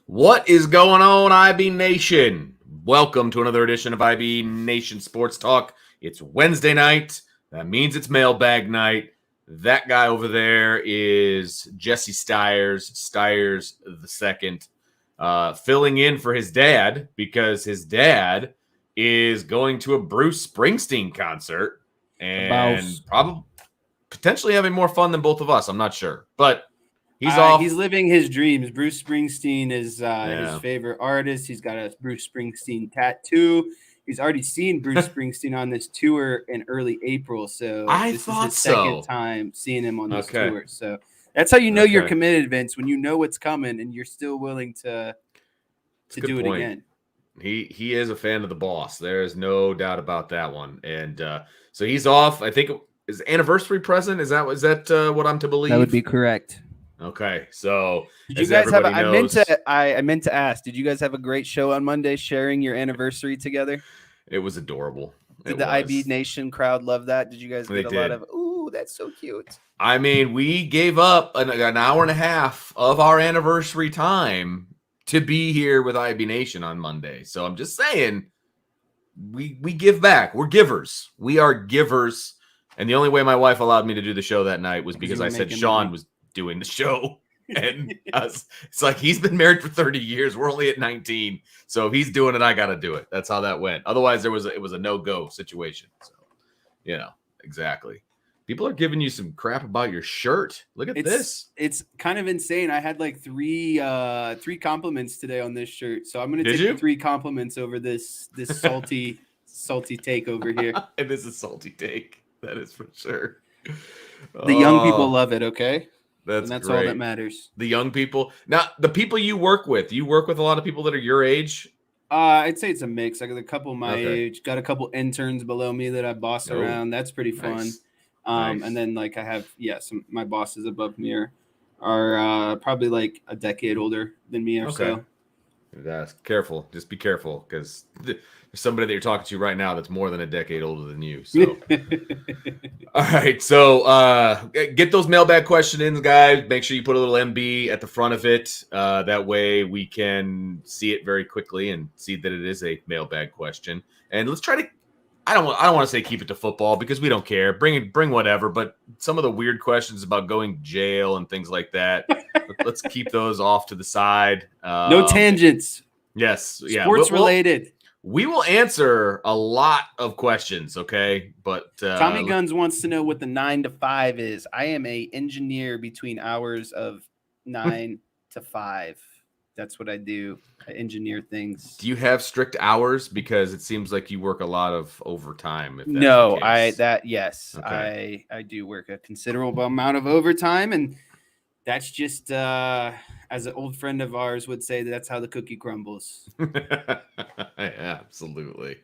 What is going on, IB Nation? Welcome to another edition of IB Nation Sports Talk. It's Wednesday night. That means it's Mailbag night. That guy over there is Jesse Stiers the second, filling in for his dad because his dad is going to a Bruce Springsteen concert and probably potentially having more fun than both of us. I'm not sure, but he's off. He's living his dreams. Bruce Springsteen is his favorite artist. He's got a Bruce Springsteen tattoo. He's already seen Bruce Springsteen on this tour in early April. So this is his second time seeing him on this tour. So that's how you know you're committed, Vince, when you know what's coming and you're still willing to do it again. He is a fan of the boss. There is no doubt about that one. And so he's off. I think is anniversary present. Is that what I'm to believe? That would be correct. Okay, so did you guys have? I meant to ask. Did you guys have a great show on Monday, sharing your anniversary together? It was adorable. Did the IB Nation crowd love that? Did you guys get a lot of? Ooh, that's so cute. I mean, we gave up an hour and a half of our anniversary time to be here with IB Nation on Monday. So I'm just saying, we give back. We're givers. We are givers. And the only way my wife allowed me to do the show that night was because I said Sean was doing the show, and it's like he's been married for 30 years. We're only at 19, so if he's doing it, I got to do it. That's how that went. Otherwise, it was a no-go situation. So, exactly. People are giving you some crap about your shirt. Look at this. It's kind of insane. I had like three compliments today on this shirt, so I'm going to take the 3 compliments over this salty take over here. It is a salty take. That is for sure. The young people love it. Okay. That's great. All that matters. The young people. Now, the people you work with a lot of people that are your age? I'd say it's a mix. I got a couple my age, got a couple interns below me that I boss around. That's pretty fun. Nice. And then like I have, some my bosses above me are probably like a decade older than me or so. That's careful. Just be careful because there's somebody that you're talking to right now that's more than a decade older than you. So, all right. So, get those mailbag questions, guys. Make sure you put a little MB at the front of it. That way we can see it very quickly and see that it is a mailbag question. And let's try to. I don't want to say keep it to football because we don't care. Bring whatever. But some of the weird questions about going to jail and things like that. Let's keep those off to the side. No tangents. Yes. Yeah. Sports related. We will answer a lot of questions. Okay. But Tommy Guns wants to know what the 9 to 5 is. I am a engineer between hours of 9 to 5. That's what I do. I engineer things. Do you have strict hours? Because it seems like you work a lot of overtime. If that's no, the case. Yes. Okay. I do work a considerable amount of overtime, and that's just as an old friend of ours would say, that's how the cookie crumbles. Absolutely.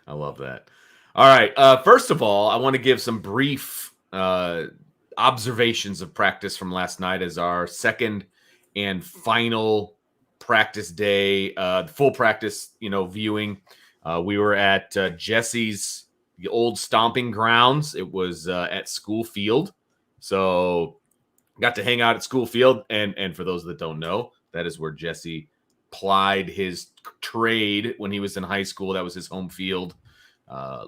I love that. All right. First of all, I want to give some brief observations of practice from last night as our second and final practice day, full practice, viewing. We were at Jesse's old stomping grounds. It was at School Field. So got to hang out at School Field. And for those that don't know, that is where Jesse plied his trade when he was in high school. That was his home field.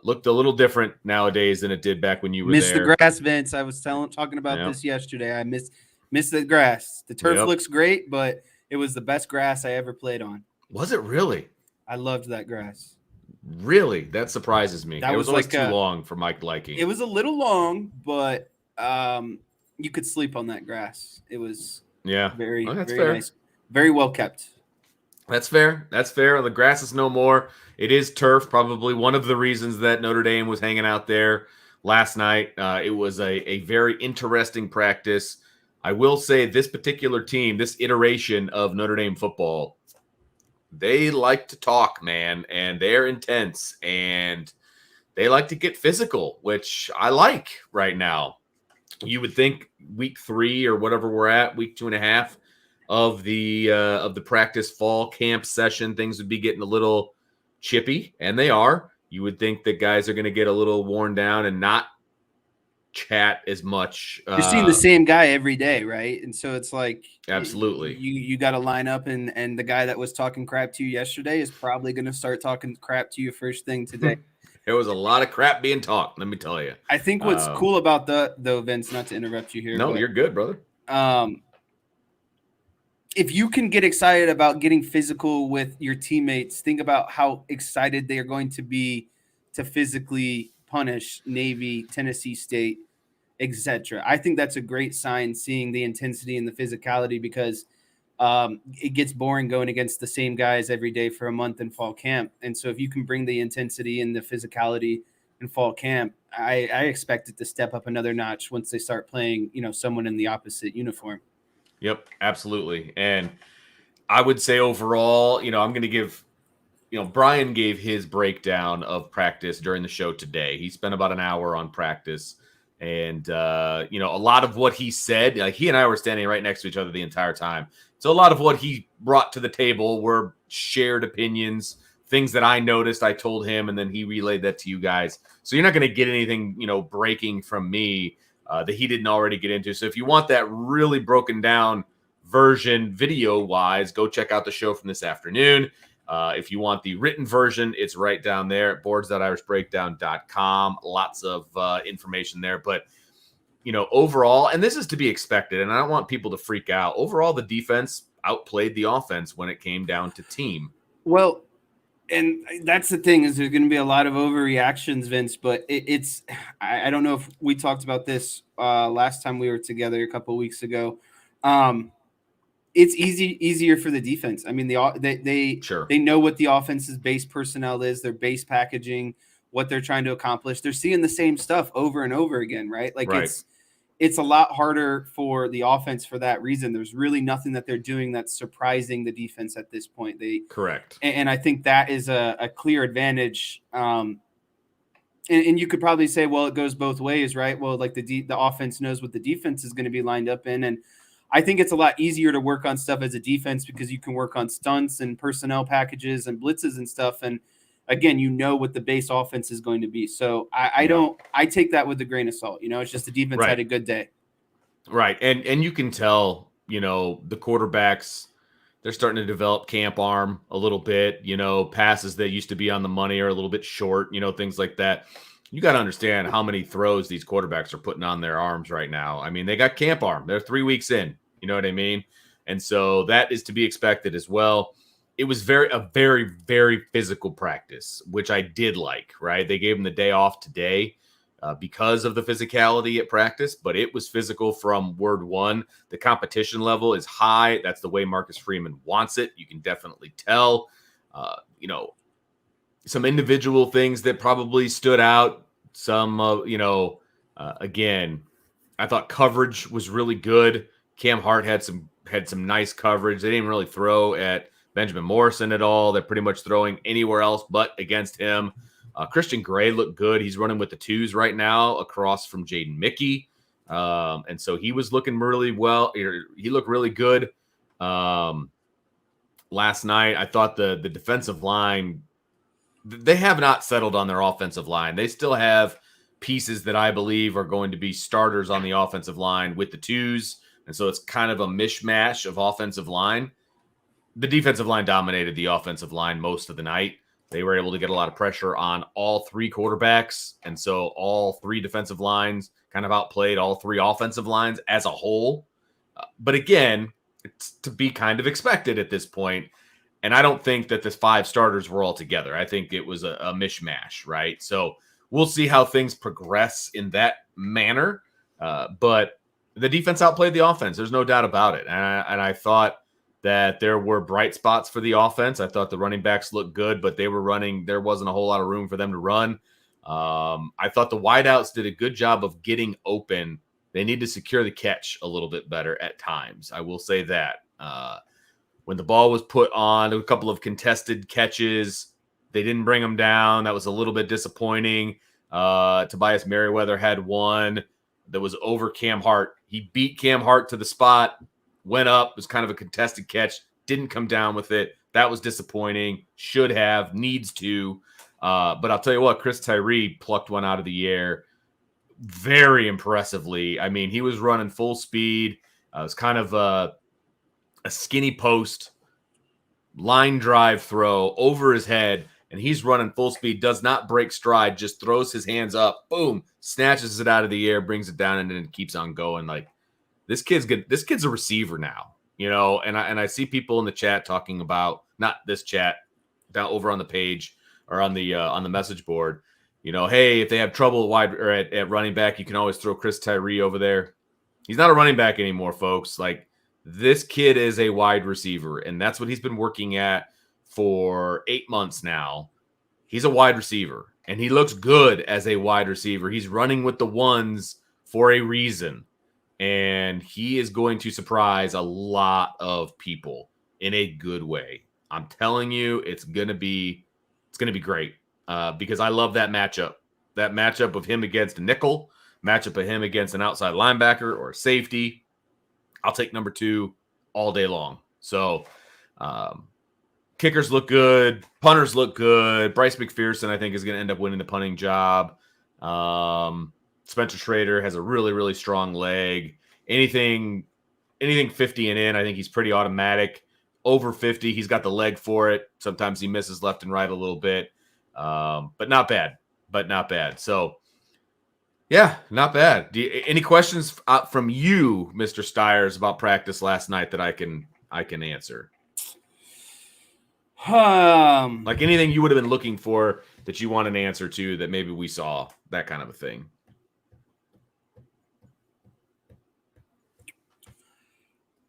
Looked a little different nowadays than it did back when you were there. Missed the grass, Vince. I was talking about this yesterday. I missed the grass. The turf looks great, but it was the best grass I ever played on. Was it really? I loved that grass. Really? That surprises me. It was always too long for my liking. It was a little long, but you could sleep on that grass. It was very nice. Very well kept. That's fair. The grass is no more. It is turf, probably one of the reasons that Notre Dame was hanging out there last night. It was a very interesting practice. I will say this particular team, this iteration of Notre Dame football, they like to talk, man, and they're intense, and they like to get physical, which I like right now. You would think week 3 or whatever we're at, week 2.5 of the practice fall camp session, things would be getting a little chippy, and they are. You would think that guys are going to get a little worn down and not chat as much. You're seeing the same guy every day, right? And so it's like, absolutely, you got to line up, and the guy that was talking crap to you yesterday is probably going to start talking crap to you first thing today. There was a lot of crap being talked, let me tell you. I think what's cool about though, Vince, not to interrupt you here. No, you're good, brother. If you can get excited about getting physical with your teammates, think about how excited they are going to be to physically punish Navy, Tennessee State, etc. I think that's a great sign, seeing the intensity and the physicality, because it gets boring going against the same guys every day for a month in fall camp. And so if you can bring the intensity and the physicality in fall camp, I expect it to step up another notch once they start playing, someone in the opposite uniform. Yep, absolutely. And I would say overall, I'm going to give, Brian gave his breakdown of practice during the show today. He spent about an hour on practice. And, a lot of what he said, like he and I were standing right next to each other the entire time. So a lot of what he brought to the table were shared opinions, things that I noticed, I told him, and then he relayed that to you guys. So you're not going to get anything, breaking from me that he didn't already get into. So if you want that really broken down version video-wise, go check out the show from this afternoon. If you want the written version, it's right down there at boards.irishbreakdown.com. Lots of information there. But, overall, and this is to be expected, and I don't want people to freak out. Overall, the defense outplayed the offense when it came down to team. Well, and that's the thing, is there's going to be a lot of overreactions, Vince, but I don't know if we talked about this last time we were together a couple of weeks ago. It's easier for the defense. I mean, they know what the offense's base personnel is, their base packaging, what they're trying to accomplish. They're seeing the same stuff over and over again, right? Like it's a lot harder for the offense for that reason. There's really nothing that they're doing that's surprising the defense at this point. Correct. And I think that is a clear advantage. And you could probably say, well, it goes both ways, right? Well, like the offense knows what the defense is going to be lined up in. And I think it's a lot easier to work on stuff as a defense because you can work on stunts and personnel packages and blitzes and stuff. And again, what the base offense is going to be. So I take that with a grain of salt. It's just the defense had a good day. Right. And you can tell, the quarterbacks, they're starting to develop camp arm a little bit, passes that used to be on the money are a little bit short, things like that. You got to understand how many throws these quarterbacks are putting on their arms right now. I mean, they got camp arm. They're 3 weeks in. You know what I mean? And so that is to be expected as well. It was a very, very physical practice, which I did like, right? They gave them the day off today because of the physicality at practice, but it was physical from word one. The competition level is high. That's the way Marcus Freeman wants it. You can definitely tell, some individual things that probably stood out. Some, again, I thought coverage was really good. Cam Hart had some nice coverage. They didn't really throw at Benjamin Morrison at all. They're pretty much throwing anywhere else but against him. Christian Gray looked good. He's running with the twos right now across from Jaden Mickey. And so he was looking really well. He looked really good. Last night, I thought the defensive line, they have not settled on their offensive line. They still have pieces that I believe are going to be starters on the offensive line with the twos. And so it's kind of a mishmash of offensive line. The defensive line dominated the offensive line most of the night. They were able to get a lot of pressure on all three quarterbacks. And so all three defensive lines kind of outplayed all three offensive lines as a whole. But again, it's to be kind of expected at this point. And I don't think that the five starters were all together. I think it was a mishmash, right? So we'll see how things progress in that manner. But the defense outplayed the offense. There's no doubt about it. And I thought that there were bright spots for the offense. I thought the running backs looked good, but they were running. There wasn't a whole lot of room for them to run. I thought the wideouts did a good job of getting open. They need to secure the catch a little bit better at times. I will say that. When the ball was put on, a couple of contested catches, they didn't bring them down. That was a little bit disappointing. Tobias Merriweather had one that was over Cam Hart. He beat Cam Hart to the spot. went up, was kind of a contested catch, didn't come down with it. That was disappointing. Should have, needs to. But I'll tell you what, Chris Tyree plucked one out of the air very impressively. I mean, he was running full speed. It was kind of a skinny post, line drive throw over his head, and he's running full speed, does not break stride, just throws his hands up, boom, snatches it out of the air, brings it down, and then keeps on going. Like, this kid's good. This kid's a receiver now, you know, and I see people in the chat talking about, not this chat, down over on the page or on the message board, you know, hey, if they have trouble at wide or at running back, you can always throw Chris Tyree over there. He's not a running back anymore, folks. Like, this kid is a wide receiver, and that's what he's been working at for 8 months now. He's a wide receiver, and he looks good as a wide receiver. He's running with the ones for a reason, and he is going to surprise a lot of people in a good way. I'm telling you, it's gonna be great because I love that matchup. That matchup of him against a nickel, matchup of him against an outside linebacker or a safety. I'll take number 2 all day long. So kickers look good. Punters look good. Bryce McPherson, I think, is going to end up winning the punting job. Spencer Schrader has a really, really strong leg. Anything 50 and in, I think he's pretty automatic. Over 50, he's got the leg for it. Sometimes he misses left and right a little bit. But not bad. So, yeah, not bad. Any questions from you, Mr. Stiers, about practice last night that I can answer? Like anything you would have been looking for that you want an answer to that maybe we saw, that kind of a thing.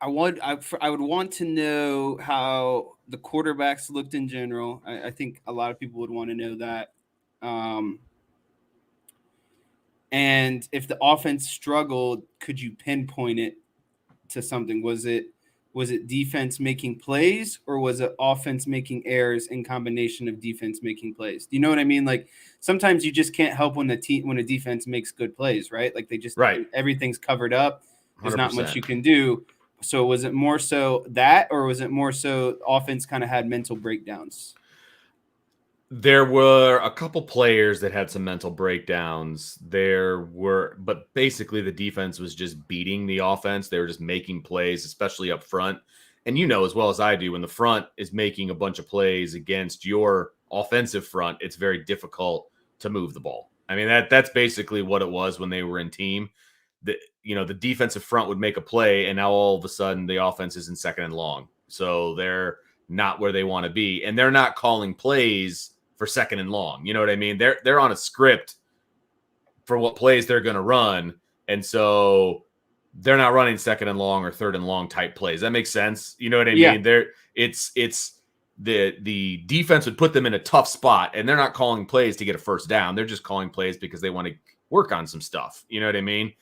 I would want to know how the quarterbacks looked in general. I think a lot of people would want to know that. And if the offense struggled, could you pinpoint it to something? Was it defense making plays, or was it offense making errors in combination of defense making plays? Do you know what I mean? Like, sometimes you just can't help when a defense makes good plays, right? Like, they just everything's covered up. There's 100%. Not much you can do. So was it more so that, or was it more so offense kind of had mental breakdowns? There were a couple players that had some mental breakdowns. But basically the defense was just beating the offense. They were just making plays, especially up front. And you know as well as I do, when the front is making a bunch of plays against your offensive front, it's very difficult to move the ball. I mean, that's basically what it was when they were in team. The defensive front would make a play, and now all of a sudden the offense is in second and long. So they're not where they want to be, and they're not calling plays for second and long. You know what I mean? They're on a script for what plays they're going to run, and so they're not running second and long or third and long type plays. That makes sense. You know what I mean? It's the defense would put them in a tough spot, and they're not calling plays to get a first down. They're just calling plays because they want to work on some stuff. You know what I mean?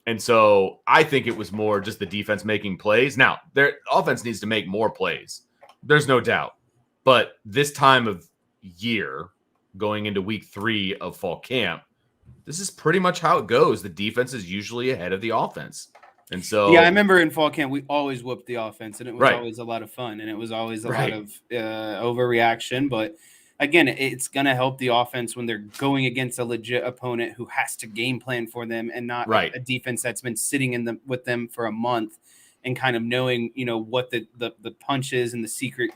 And so I think it was more just the defense making plays. Now, their offense needs to make more plays. There's no doubt. But this time of year, going into week 3 of fall camp, this is pretty much how it goes. The defense is usually ahead of the offense. And so, yeah, I remember in fall camp, we always whooped the offense, and it was always a lot of fun, and it was always a lot of overreaction. But again, it's going to help the offense when they're going against a legit opponent who has to game plan for them, and not a defense that's been sitting with them for a month and kind of knowing, what the punches and the secret,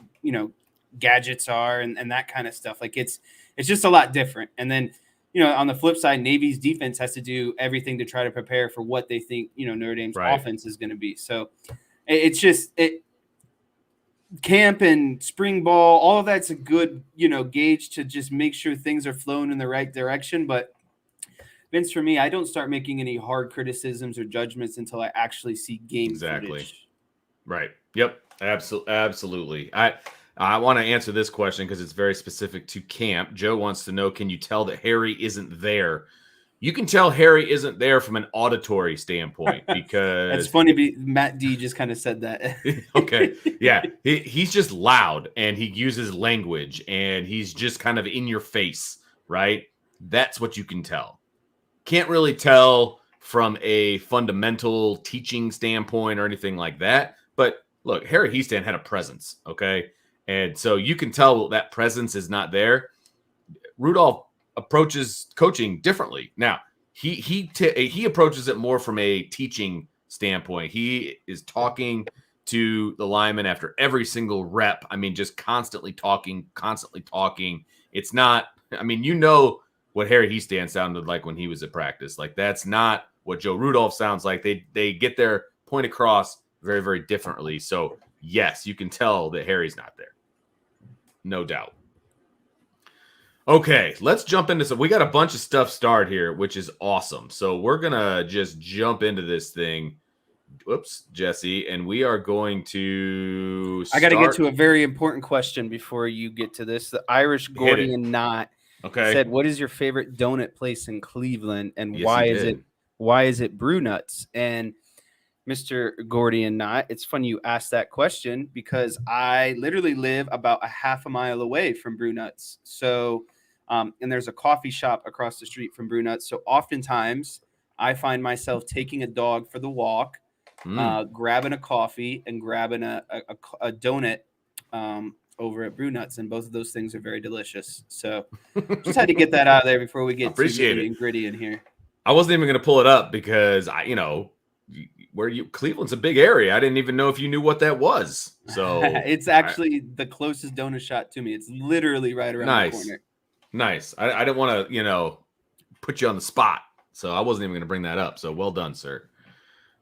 gadgets are and that kind of stuff. Like, it's just a lot different. And then, on the flip side, Navy's defense has to do everything to try to prepare for what they think, Notre Dame's offense is going to be. So it's just camp and spring ball, all of that's a good, gauge to just make sure things are flowing in the right direction. But Vince, for me, I don't start making any hard criticisms or judgments until I actually see game footage. Right. Yep. Absolutely. I want to answer this question because it's very specific to camp. Joe wants to know, can you tell that Harry isn't there? You can tell Harry isn't there from an auditory standpoint because that's funny. Matt D just kind of said that. Okay. Yeah. He's just loud, and he uses language, and he's just kind of in your face, right? That's what you can tell. Can't really tell from a fundamental teaching standpoint or anything like that. But look, Harry Hiestand had a presence, okay? And so you can tell that presence is not there. Rudolph approaches coaching differently. Now, he approaches it more from a teaching standpoint. He is talking to the linemen after every single rep. I mean, just constantly talking. It's not, I mean, you know what Harry Hiestand sounded like when he was at practice. Like, that's not what Joe Rudolph sounds like. They get their point across very, very differently. So, yes, you can tell that Harry's not there. No doubt. Okay, let's jump into some. We got a bunch of stuff started here, which is awesome. So we're going to just jump into this thing. Whoops, Jesse. And we are going to I got to get to a very important question before you get to this. The Irish Gordian Knot said, what is your favorite donut place in Cleveland? And why is it Brew Nuts? And Mr. Gordian Knot, it's funny you asked that question because I literally live about a half a mile away from Brew Nuts. So, and there's a coffee shop across the street from Brew Nuts. So oftentimes I find myself taking a dog for the walk, grabbing a coffee and grabbing a donut over at Brew Nuts. And both of those things are very delicious. So just had to get that out of there before we get too nitty and gritty in here. I wasn't even going to pull it up because Cleveland's a big area. I didn't even know if you knew what that was. So it's actually the closest donut shop to me. It's literally right around the corner. Nice. I didn't want to, put you on the spot. So I wasn't even going to bring that up. So well done, sir.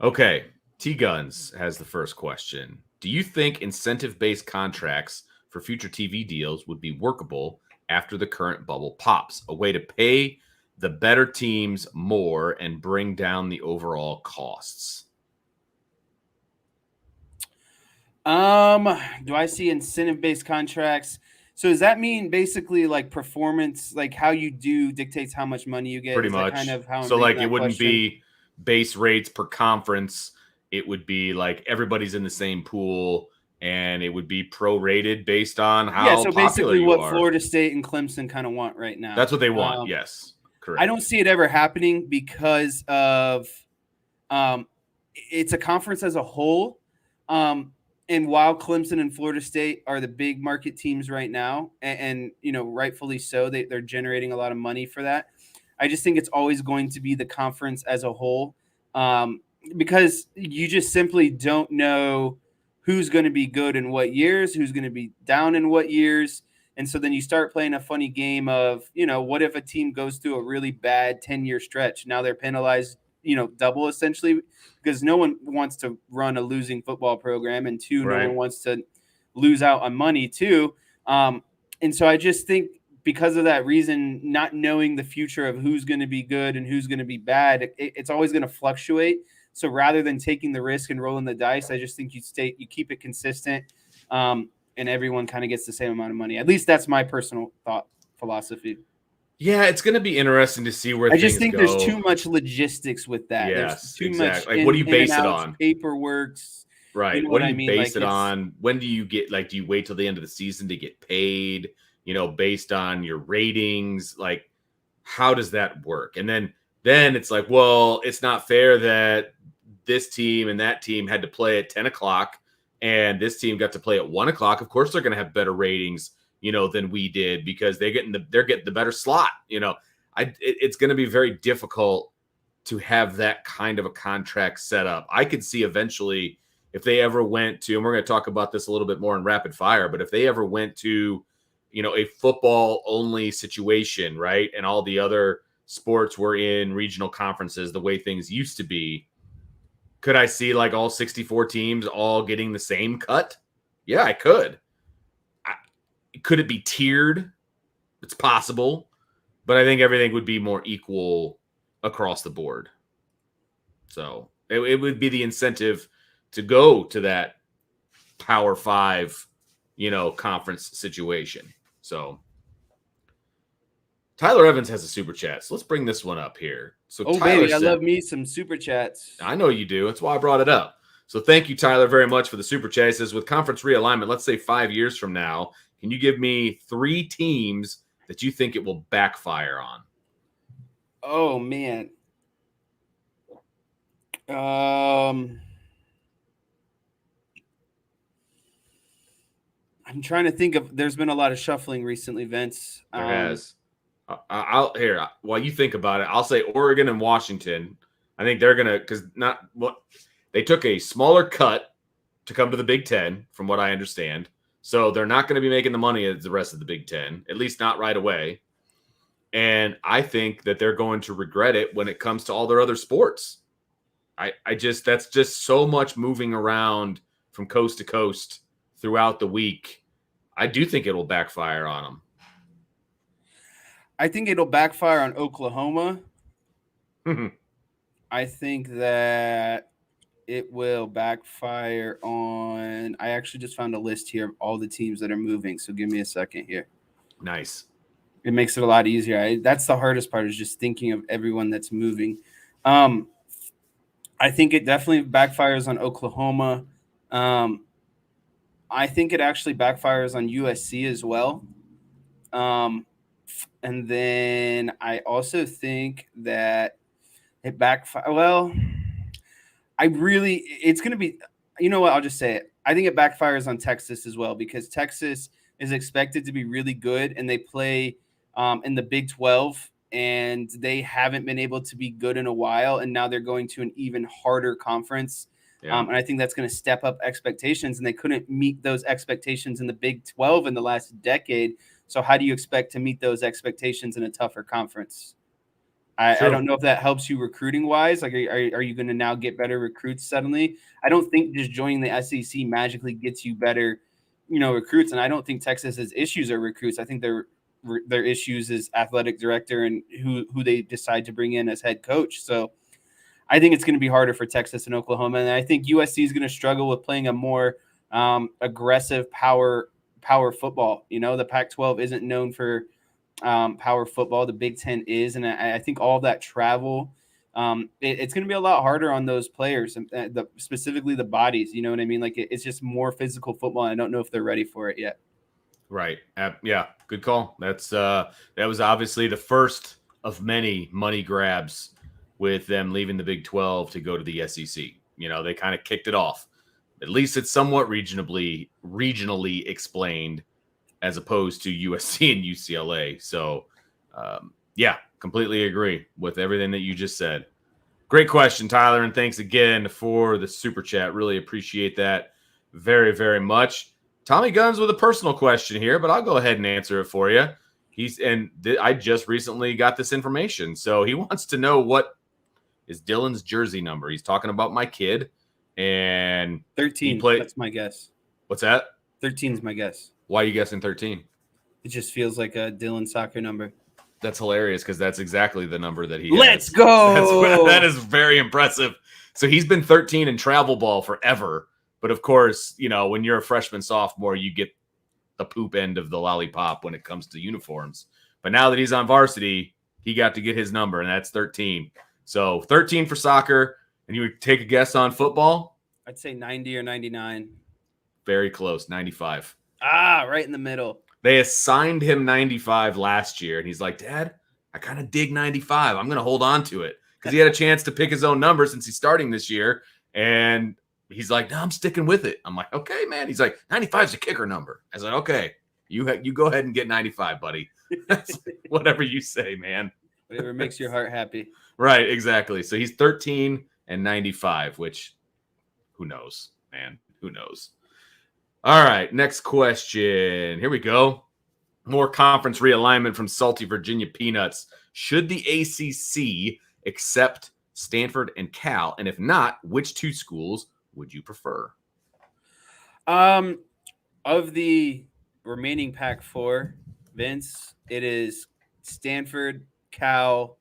Okay. T-Guns has the first question. Do you think incentive-based contracts for future TV deals would be workable after the current bubble pops? A way to pay the better teams more and bring down the overall costs. Do I see incentive-based contracts? So does that mean basically like performance, like how you do dictates how much money you get? Pretty much. Kind of how so like it wouldn't be base rates per conference. It would be like everybody's in the same pool and it would be prorated based on how popular basically you what are. Florida State and Clemson kind of want right now. That's what they want. Yes. Correct. I don't see it ever happening because of it's a conference as a whole. And while Clemson and Florida State are the big market teams right now, and rightfully so, they're generating a lot of money for that. I just think it's always going to be the conference as a whole because you just simply don't know who's going to be good in what years, who's going to be down in what years. And so then you start playing a funny game of, what if a team goes through a really bad 10-year stretch? Now they're penalized, double essentially, because no one wants to run a losing football program. And two, No one wants to lose out on money too. And so I just think because of that reason, not knowing the future of who's going to be good and who's going to be bad, it's always going to fluctuate. So rather than taking the risk and rolling the dice, I just think you keep it consistent. And everyone kind of gets the same amount of money. At least that's my personal thought philosophy. Yeah, it's going to be interesting to see where I just think there's too much logistics with that. Yes, there's too much. Like, what do you base it on? Paperwork. Right. What do you base it on? When do you get, do you wait till the end of the season to get paid, based on your ratings? Like, how does that work? And then it's like, well, it's not fair that this team and that team had to play at 10 o'clock and this team got to play at 1 o'clock. Of course, they're going to have better ratings, than we did because they're getting the better slot. It's going to be very difficult to have that kind of a contract set up. I could see eventually if they ever went to, and we're going to talk about this a little bit more in rapid fire, but if they ever went to, a football only situation, right? And all the other sports were in regional conferences, the way things used to be, could I see like all 64 teams all getting the same cut? Yeah, I could. Could it be tiered? It's possible, but I think everything would be more equal across the board. So it would be the incentive to go to that Power 5, conference situation. So Tyler Evans has a super chat. So let's bring this one up here. So Tyler baby, I love me some super chats. I know you do. That's why I brought it up. So thank you, Tyler, very much for the super chat. It says, with conference realignment, let's say 5 years from now, can you give me 3 teams that you think it will backfire on? Oh, man. I'm trying to think of. There's been a lot of shuffling recently, Vince. There has. I'll here while you think about it. I'll say Oregon and Washington. I think they're gonna because not what they took a smaller cut to come to the Big Ten, from what I understand. So they're not going to be making the money as the rest of the Big Ten, at least not right away. And I think that they're going to regret it when it comes to all their other sports. I just that's just so much moving around from coast to coast throughout the week. I do think it will backfire on them. I think it'll backfire on Oklahoma. I think that it will backfire on. I actually just found a list here of all the teams that are moving. So give me a second here. Nice. It makes it a lot easier. That's the hardest part, is just thinking of everyone that's moving. I think it definitely backfires on Oklahoma. I think it actually backfires on USC as well. And then I also think that it backfires. Well, it's going to be, you know what? I'll just say it. I think it backfires on Texas as well, because Texas is expected to be really good, and they play in the Big 12, and they haven't been able to be good in a while. And now they're going to an even harder conference. Yeah. And I think that's going to step up expectations, and they couldn't meet those expectations in the Big 12 in the last decade. So how do you expect to meet those expectations in a tougher conference? I don't know if that helps you recruiting wise. Like, are you going to now get better recruits suddenly? I don't think just joining the SEC magically gets you better, recruits. And I don't think Texas's issues are recruits. I think their issues is athletic director and who they decide to bring in as head coach. So I think it's going to be harder for Texas and Oklahoma. And I think USC is going to struggle with playing a more aggressive power football. The Pac-12 isn't known for power football. The Big Ten is. And I think all that travel, it's going to be a lot harder on those players, and specifically the bodies. You know what I mean? Like, it's just more physical football. And I don't know if they're ready for it yet. Right. Yeah. Good call. That was obviously the first of many money grabs with them leaving the Big 12 to go to the SEC. They kind of kicked it off. At least it's somewhat regionally explained, as opposed to USC and UCLA. So, yeah, completely agree with everything that you just said. Great question, Tyler, and thanks again for the super chat. Really appreciate that very, very much. Tommy Guns with a personal question here, but I'll go ahead and answer it for you. I just recently got this information. So he wants to know what is Dylan's jersey number. He's talking about my kid. And 13. That's my guess. What's that? 13 is my guess. Why are you guessing 13? It just feels like a Dylan soccer number. That's hilarious, because that's exactly the number that he Let's has. Go! That is very impressive. So he's been 13 in travel ball forever. But of course, when you're a freshman, sophomore, you get the poop end of the lollipop when it comes to uniforms. But now that he's on varsity, he got to get his number, and that's 13. So 13 for soccer. And you would take a guess on football? I'd say 90 or 99. Very close, 95. Right in the middle. They assigned him 95 last year, and he's like, Dad, I kind of dig 95. I'm going to hold on to it, because he had a chance to pick his own number since he's starting this year. And he's like, no, I'm sticking with it. I'm like, okay, man. He's like, 95 is a kicker number. I was like, okay, you go ahead and get 95, buddy. Whatever you say, man. Whatever makes your heart happy. Right, exactly. So he's 13 and 95, which who knows, man? Who knows? All right, next question. Here we go. More conference realignment from Salty Virginia Peanuts. Should the ACC accept Stanford and Cal? And if not, which two schools would you prefer? Of the remaining Pac-4, Vince, it is Stanford, Cal,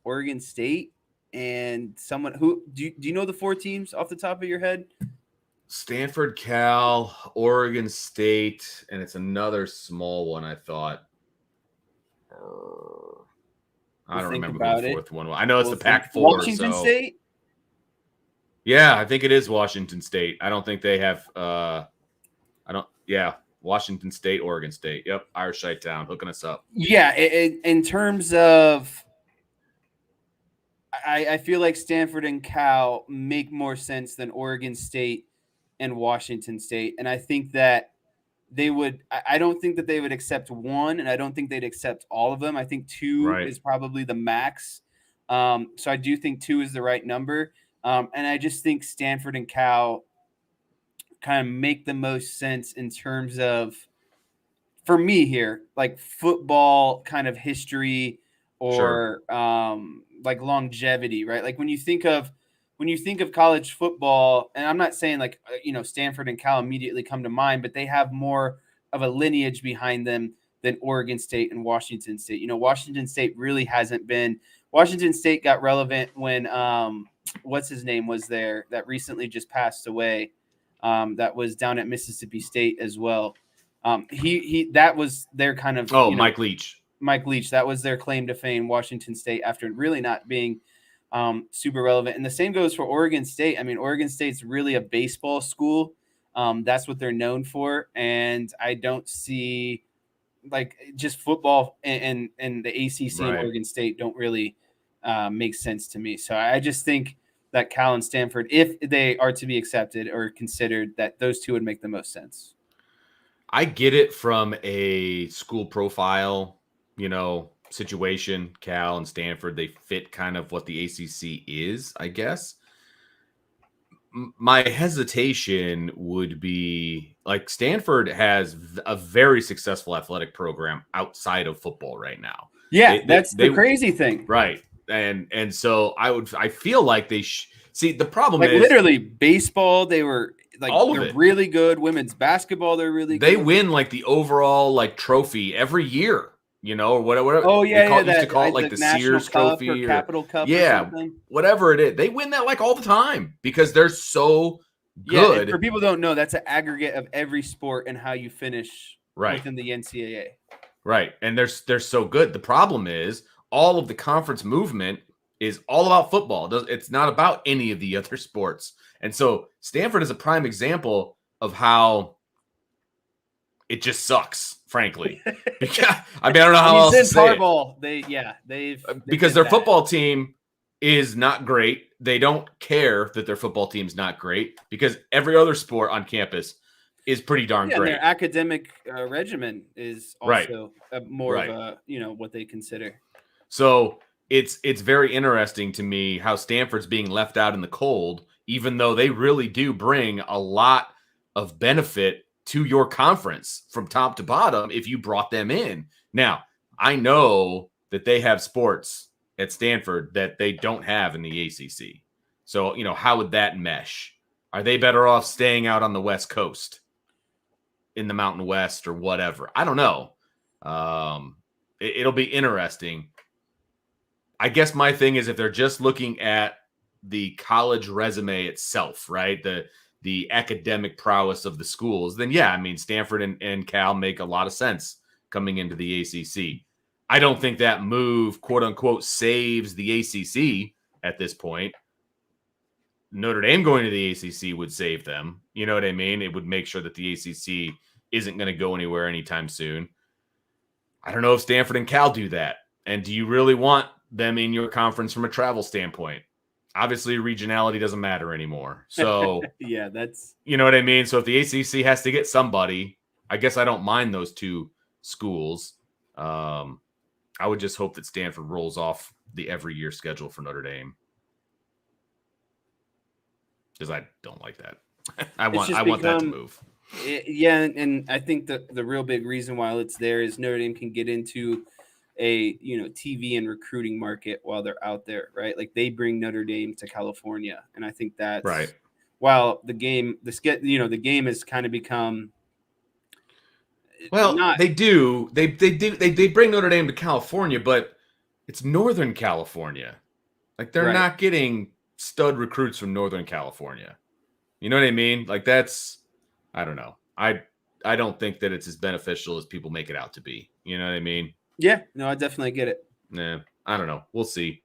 Oregon State, and someone who do you know the four teams off the top of your head? Stanford, Cal, Oregon State, and it's another small one. I thought. I don't remember who the fourth one was. I know it's the Pac-4. Washington State. Yeah, I think it is Washington State. I don't think they have. Washington State, Oregon State. Yep, Irish Chi-Town hooking us up. Yeah, in terms of, I feel like Stanford and Cal make more sense than Oregon State and Washington State. And I think that I don't think that they would accept one, and I don't think they'd accept all of them. I think two is probably the max. So I do think two is the right number. And I just think Stanford and Cal kind of make the most sense in terms of, for me here, like football kind of history or like longevity, right? Like when you think of college football, and I'm not saying like, Stanford and Cal immediately come to mind, but they have more of a lineage behind them than Oregon State and Washington State. Washington State really hasn't been. Washington State got relevant when what's his name was there that recently just passed away. That was down at Mississippi State as well. He that was their kind of Mike Leach. Mike Leach, that was their claim to fame, Washington State, after really not being super relevant. And the same goes for Oregon State. I mean, Oregon State's really a baseball school. That's what they're known for. And I don't see like just football and the ACC and Oregon State don't really make sense to me. So I just think that Cal and Stanford, if they are to be accepted or considered, that those two would make the most sense. I get it from a school profile, situation. Cal and Stanford, they fit kind of what the ACC is, I guess. My hesitation would be like Stanford has a very successful athletic program outside of football right now. Yeah, that's the crazy thing. Right. And so I feel like they see the problem like is literally baseball. They were like all of they're it. Really good. Women's basketball, they're really good. They win like the overall like trophy every year, or whatever. Oh yeah, used to call it like the Sears Trophy or Capital Cup. Yeah, or something. Whatever it is, they win that like all the time because they're so good. Yeah, for people who don't know, that's an aggregate of every sport and how you finish within the NCAA. Right, and they're so good. The problem is all of the conference movement is all about football. It's not about any of the other sports. And so Stanford is a prime example of how it just sucks, frankly. Because, I don't know how else to say it. Because their football team is not great. They don't care that their football team's not great because every other sport on campus is pretty darn great. Their academic regimen is also more of a, what they consider. So it's very interesting to me how Stanford's being left out in the cold, even though they really do bring a lot of benefit to your conference from top to bottom if you brought them in. Now, I know that they have sports at Stanford that they don't have in the ACC. So, how would that mesh? Are they better off staying out on the West Coast in the Mountain West or whatever? I don't know. It'll be interesting. I guess my thing is if they're just looking at the college resume itself, right? The academic prowess of the schools, then Stanford and Cal make a lot of sense coming into the ACC. I don't think that move, quote unquote, saves the ACC at this point. Notre Dame going to the ACC would save them. You know what I mean? It would make sure that the ACC isn't going to go anywhere anytime soon. I don't know if Stanford and Cal do that. And do you really want them in your conference from a travel standpoint? Obviously, regionality doesn't matter anymore. So, that's... You know what I mean? So if the ACC has to get somebody, I guess I don't mind those two schools. I would just hope that Stanford rolls off the every year schedule for Notre Dame. Because I don't like that. I want that to move. And I think the real big reason why it's there is Notre Dame can get into a TV and recruiting market while they're out there, right? Like they bring Notre Dame to California, and I think that's right. While the game has kind of become they do. They bring Notre Dame to California, but it's Northern California. Like they're not getting stud recruits from Northern California. You know what I mean? Like that's, I don't know. I don't think that it's as beneficial as people make it out to be. You know what I mean? Yeah, no, I definitely get it. Nah, I don't know. We'll see.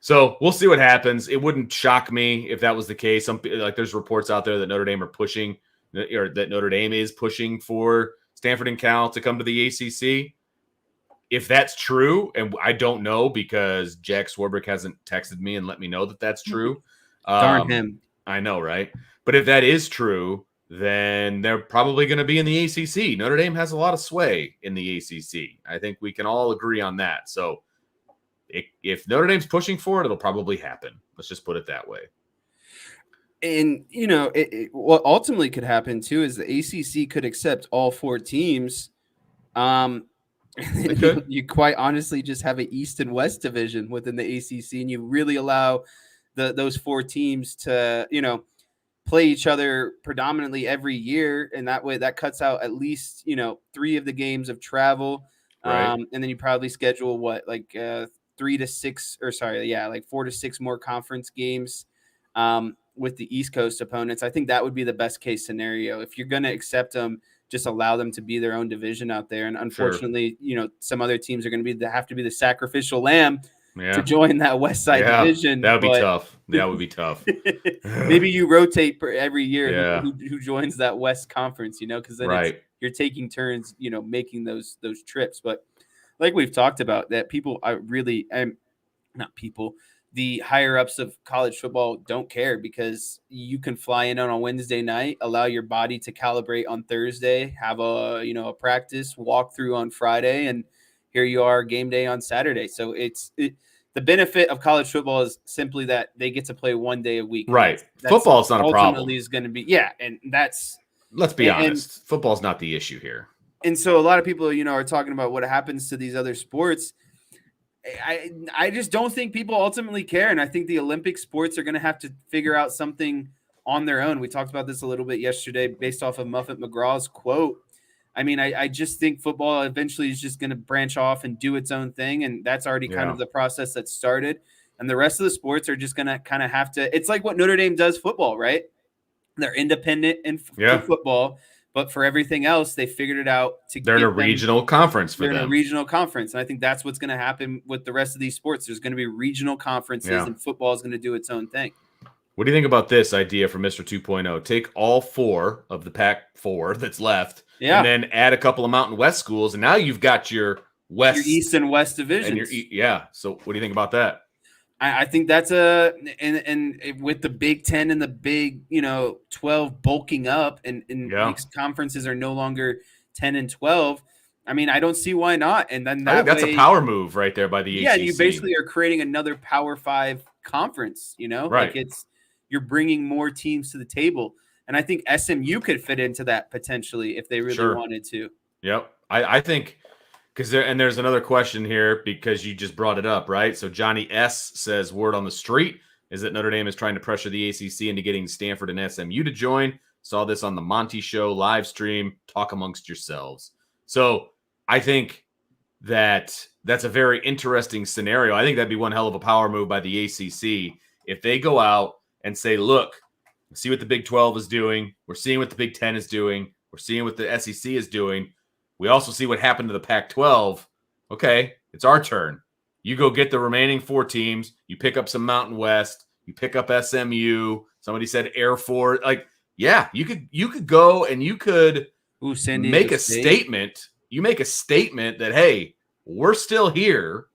So we'll see what happens. It wouldn't shock me if that was the case. There's reports out there that Notre Dame are pushing, or that Notre Dame is pushing for Stanford and Cal to come to the ACC. if that's true, and I don't know because Jack Swarbrick hasn't texted me and let me know that that's true. Darn him. I know, right? But if that is true, then they're probably going to be in the ACC. Notre Dame has a lot of sway in the ACC. I think we can all agree on that. So if Notre Dame's pushing for it, it'll probably happen. Let's just put it that way. And, what ultimately could happen, too, is the ACC could accept all 4 teams. You quite honestly just have an East and West division within the ACC, and you really allow those 4 teams to, play each other predominantly every year. And that way that cuts out at least, 3 of the games of travel. Right. And then you probably schedule 4 to 6 more conference games with the East Coast opponents. I think that would be the best case scenario. If you're going to accept them, just allow them to be their own division out there. And unfortunately, some other teams are going to have to be the sacrificial lamb to join that West Side division. That would be tough. That would be tough. Maybe you rotate every year who joins that West Conference, because then you're taking turns, making those trips. But like we've talked about, that the higher ups of college football don't care, because you can fly in on a Wednesday night, allow your body to calibrate on Thursday, have a practice walkthrough on Friday, and here you are game day on Saturday. So the benefit of college football is simply that they get to play one day a week. Right. Football's not a problem. Ultimately is going to be, and that's. Let's be honest. Football's not the issue here. And so a lot of people, are talking about what happens to these other sports. I just don't think people ultimately care. And I think the Olympic sports are going to have to figure out something on their own. We talked about this a little bit yesterday based off of Muffet McGraw's quote. I mean, I just think football eventually is just going to branch off and do its own thing. And that's already kind of the process that started. And the rest of the sports are just going to kind of have to – it's like what Notre Dame does football, right? They're independent in football. But for everything else, they figured it out. They're in a regional conference for them. They're in a regional conference. And I think that's what's going to happen with the rest of these sports. There's going to be regional conferences, and football is going to do its own thing. What do you think about this idea from Mr. 2.0? Take all 4 of the Pac-4 that's left, and then add a couple of Mountain West schools, and now you've got your West, your East and West divisions. So what do you think about that? I think that's and with the Big 10 and the Big 12 bulking up, and these conferences are no longer 10 and 12. I mean, I don't see why not. And then I think that's a power move right there by the ACC. Yeah, you basically are creating another Power 5 conference. Right? Like you're bringing more teams to the table, and I think SMU could fit into that potentially if they really wanted to. Yep, I think. There's another question here because you just brought it up, right? So Johnny S. says word on the street is that Notre Dame is trying to pressure the ACC into getting Stanford and SMU to join. Saw this on the Monty Show live stream. Talk amongst yourselves. So I think that's a very interesting scenario. I think that'd be one hell of a power move by the ACC if they go out and say, look, see what the Big 12 is doing. We're seeing what the Big 10 is doing. We're seeing what the SEC is doing. We also see what happened to the Pac-12. Okay, it's our turn. You go get the remaining 4 teams. You pick up some Mountain West. You pick up SMU. Somebody said Air Force. You could go and you could make a statement. You make a statement that, hey, we're still here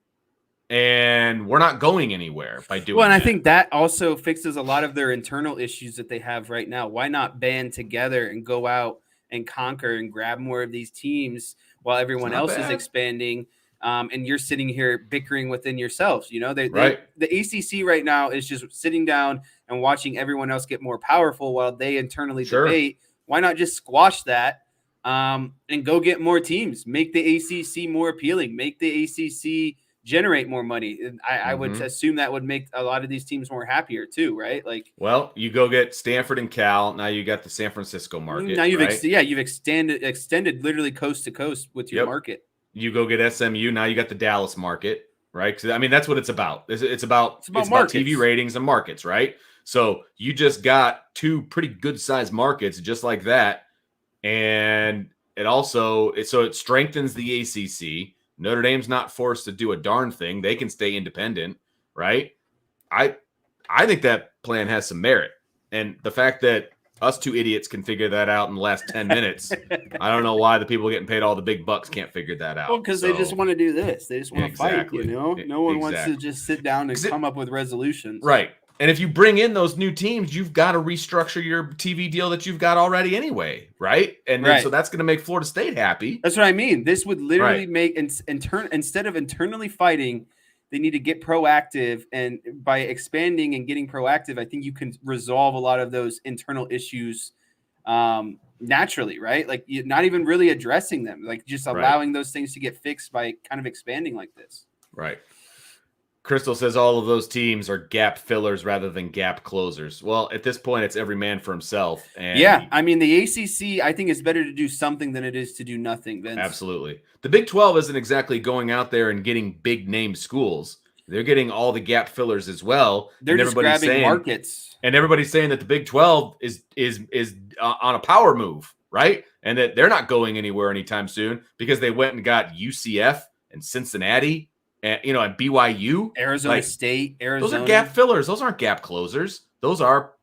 and we're not going anywhere by doing that. I think that also fixes a lot of their internal issues that they have right now. Why not band together and go out and conquer and grab more of these teams while everyone else is expanding, and you're sitting here bickering within yourselves? The ACC right now is just sitting down and watching everyone else get more powerful while they internally debate. Why not just squash that and go get more teams? Make the ACC more appealing. Make the ACC generate more money. I would assume that would make a lot of these teams more happier too, right? You go get Stanford and Cal. Now you got the San Francisco market. Now you've extended literally coast to coast with your market. You go get SMU. Now you got the Dallas market, right? Because that's what it's about. It's about TV ratings and markets, right? So you just got 2 pretty good sized markets just like that, and it strengthens the ACC. Notre Dame's not forced to do a darn thing. They can stay independent, right? I think that plan has some merit. And the fact that Us two idiots can figure that out in the last 10 minutes. I don't know why the people getting paid all the big bucks can't figure that out. Well, because they just want to do this. They just want to fight, you know? No one wants to just sit down and come up with resolutions. Right. And if you bring in those new teams, you've got to restructure your TV deal that you've got already anyway, right? And then, so that's going to make Florida State happy. That's what I mean. This would literally make instead of internally fighting, they need to get proactive, and by expanding and getting proactive, I think you can resolve a lot of those internal issues naturally, right? Like you're not even really addressing them, like just allowing those things to get fixed by kind of expanding like this. Right. Crystal says all of those teams are gap fillers rather than gap closers. Well, at this point, it's every man for himself. And yeah, I mean, the ACC, I think it's better to do something than it is to do nothing, Vince. Absolutely. The Big 12 isn't exactly going out there and getting big-name schools. They're getting all the gap fillers as well. They're just grabbing markets. And everybody's saying that the Big 12 is on a power move, right? And that they're not going anywhere anytime soon because they went and got UCF and Cincinnati and and BYU, Arizona State, Arizona. Those are gap fillers. Those aren't gap closers. Those are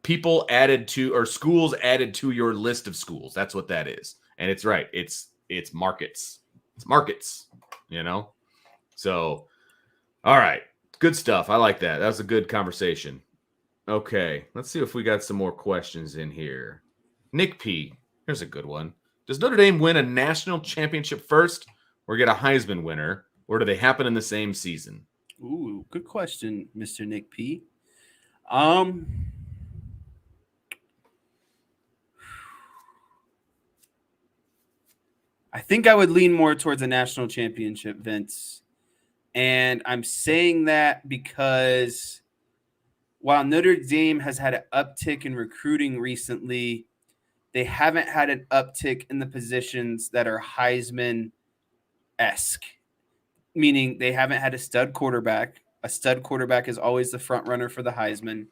people added to, or schools added to your list of schools. That's what that is. And it's right. It's markets. It's markets, So, all right. Good stuff. I like that. That was a good conversation. Okay. Let's see if we got some more questions in here. Nick P. Here's a good one. Does Notre Dame win a national championship first or get a Heisman winner, or do they happen in the same season? Ooh, good question, Mr. Nick P. I think I would lean more towards a national championship, Vince. And I'm saying that because while Notre Dame has had an uptick in recruiting recently, they haven't had an uptick in the positions that are Heisman-esque, meaning they haven't had a stud quarterback. A stud quarterback is always the front runner for the Heisman.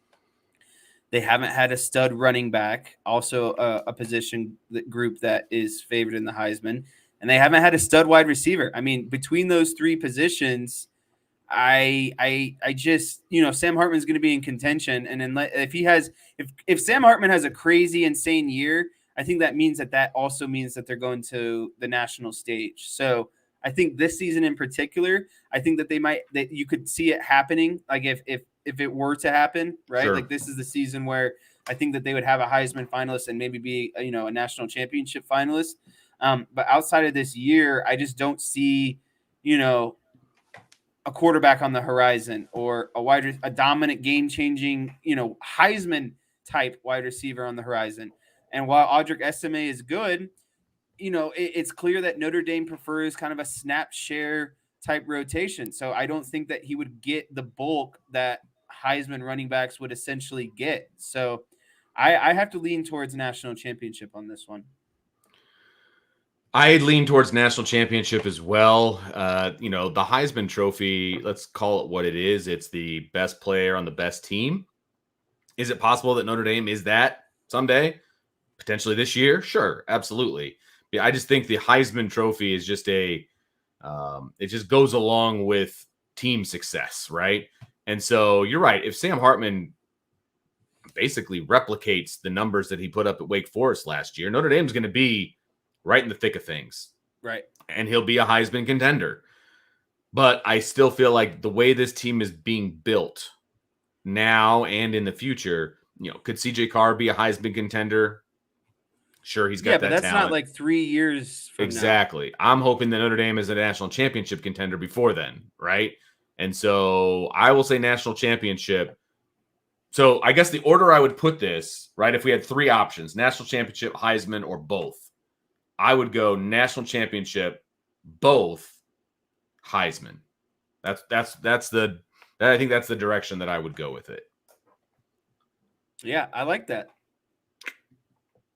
They haven't had a stud running back, also a position group that is favored in the Heisman. And they haven't had a stud wide receiver. I mean, between those three positions, I just, Sam Hartman's going to be in contention. And then if Sam Hartman has a crazy, insane year, I think that means that also means that they're going to the national stage. So I think this season in particular, I think that that you could see it happening. Like if it were to happen, right? Sure. Like this is the season where I think that they would have a Heisman finalist and maybe be, a national championship finalist. But outside of this year, I just don't see, a quarterback on the horizon or a dominant game-changing, Heisman type wide receiver on the horizon. And while Audric Estime is good, it's clear that Notre Dame prefers kind of a snap share type rotation. So I don't think that he would get the bulk that Heisman running backs would essentially get. So I have to lean towards national championship on this one. I lean towards national championship as well. The Heisman Trophy, let's call it what it is. It's the best player on the best team. Is it possible that Notre Dame is that someday? Potentially this year? Sure, absolutely. Yeah, I just think the Heisman Trophy is just it just goes along with team success, right? And so you're right. If Sam Hartman basically replicates the numbers that he put up at Wake Forest last year, Notre Dame's going to be right in the thick of things. Right. And he'll be a Heisman contender. But I still feel like the way this team is being built now and in the future, could CJ Carr be a Heisman contender? Sure, he's got that talent. Yeah, but that's not like 3 years from exactly. now. I'm hoping that Notre Dame is a national championship contender before then, right? And so I will say national championship. So I guess the order I would put this, right, if we had three options, national championship, Heisman, or both, I would go national championship, both, Heisman. I think that's the direction that I would go with it. Yeah, I like that.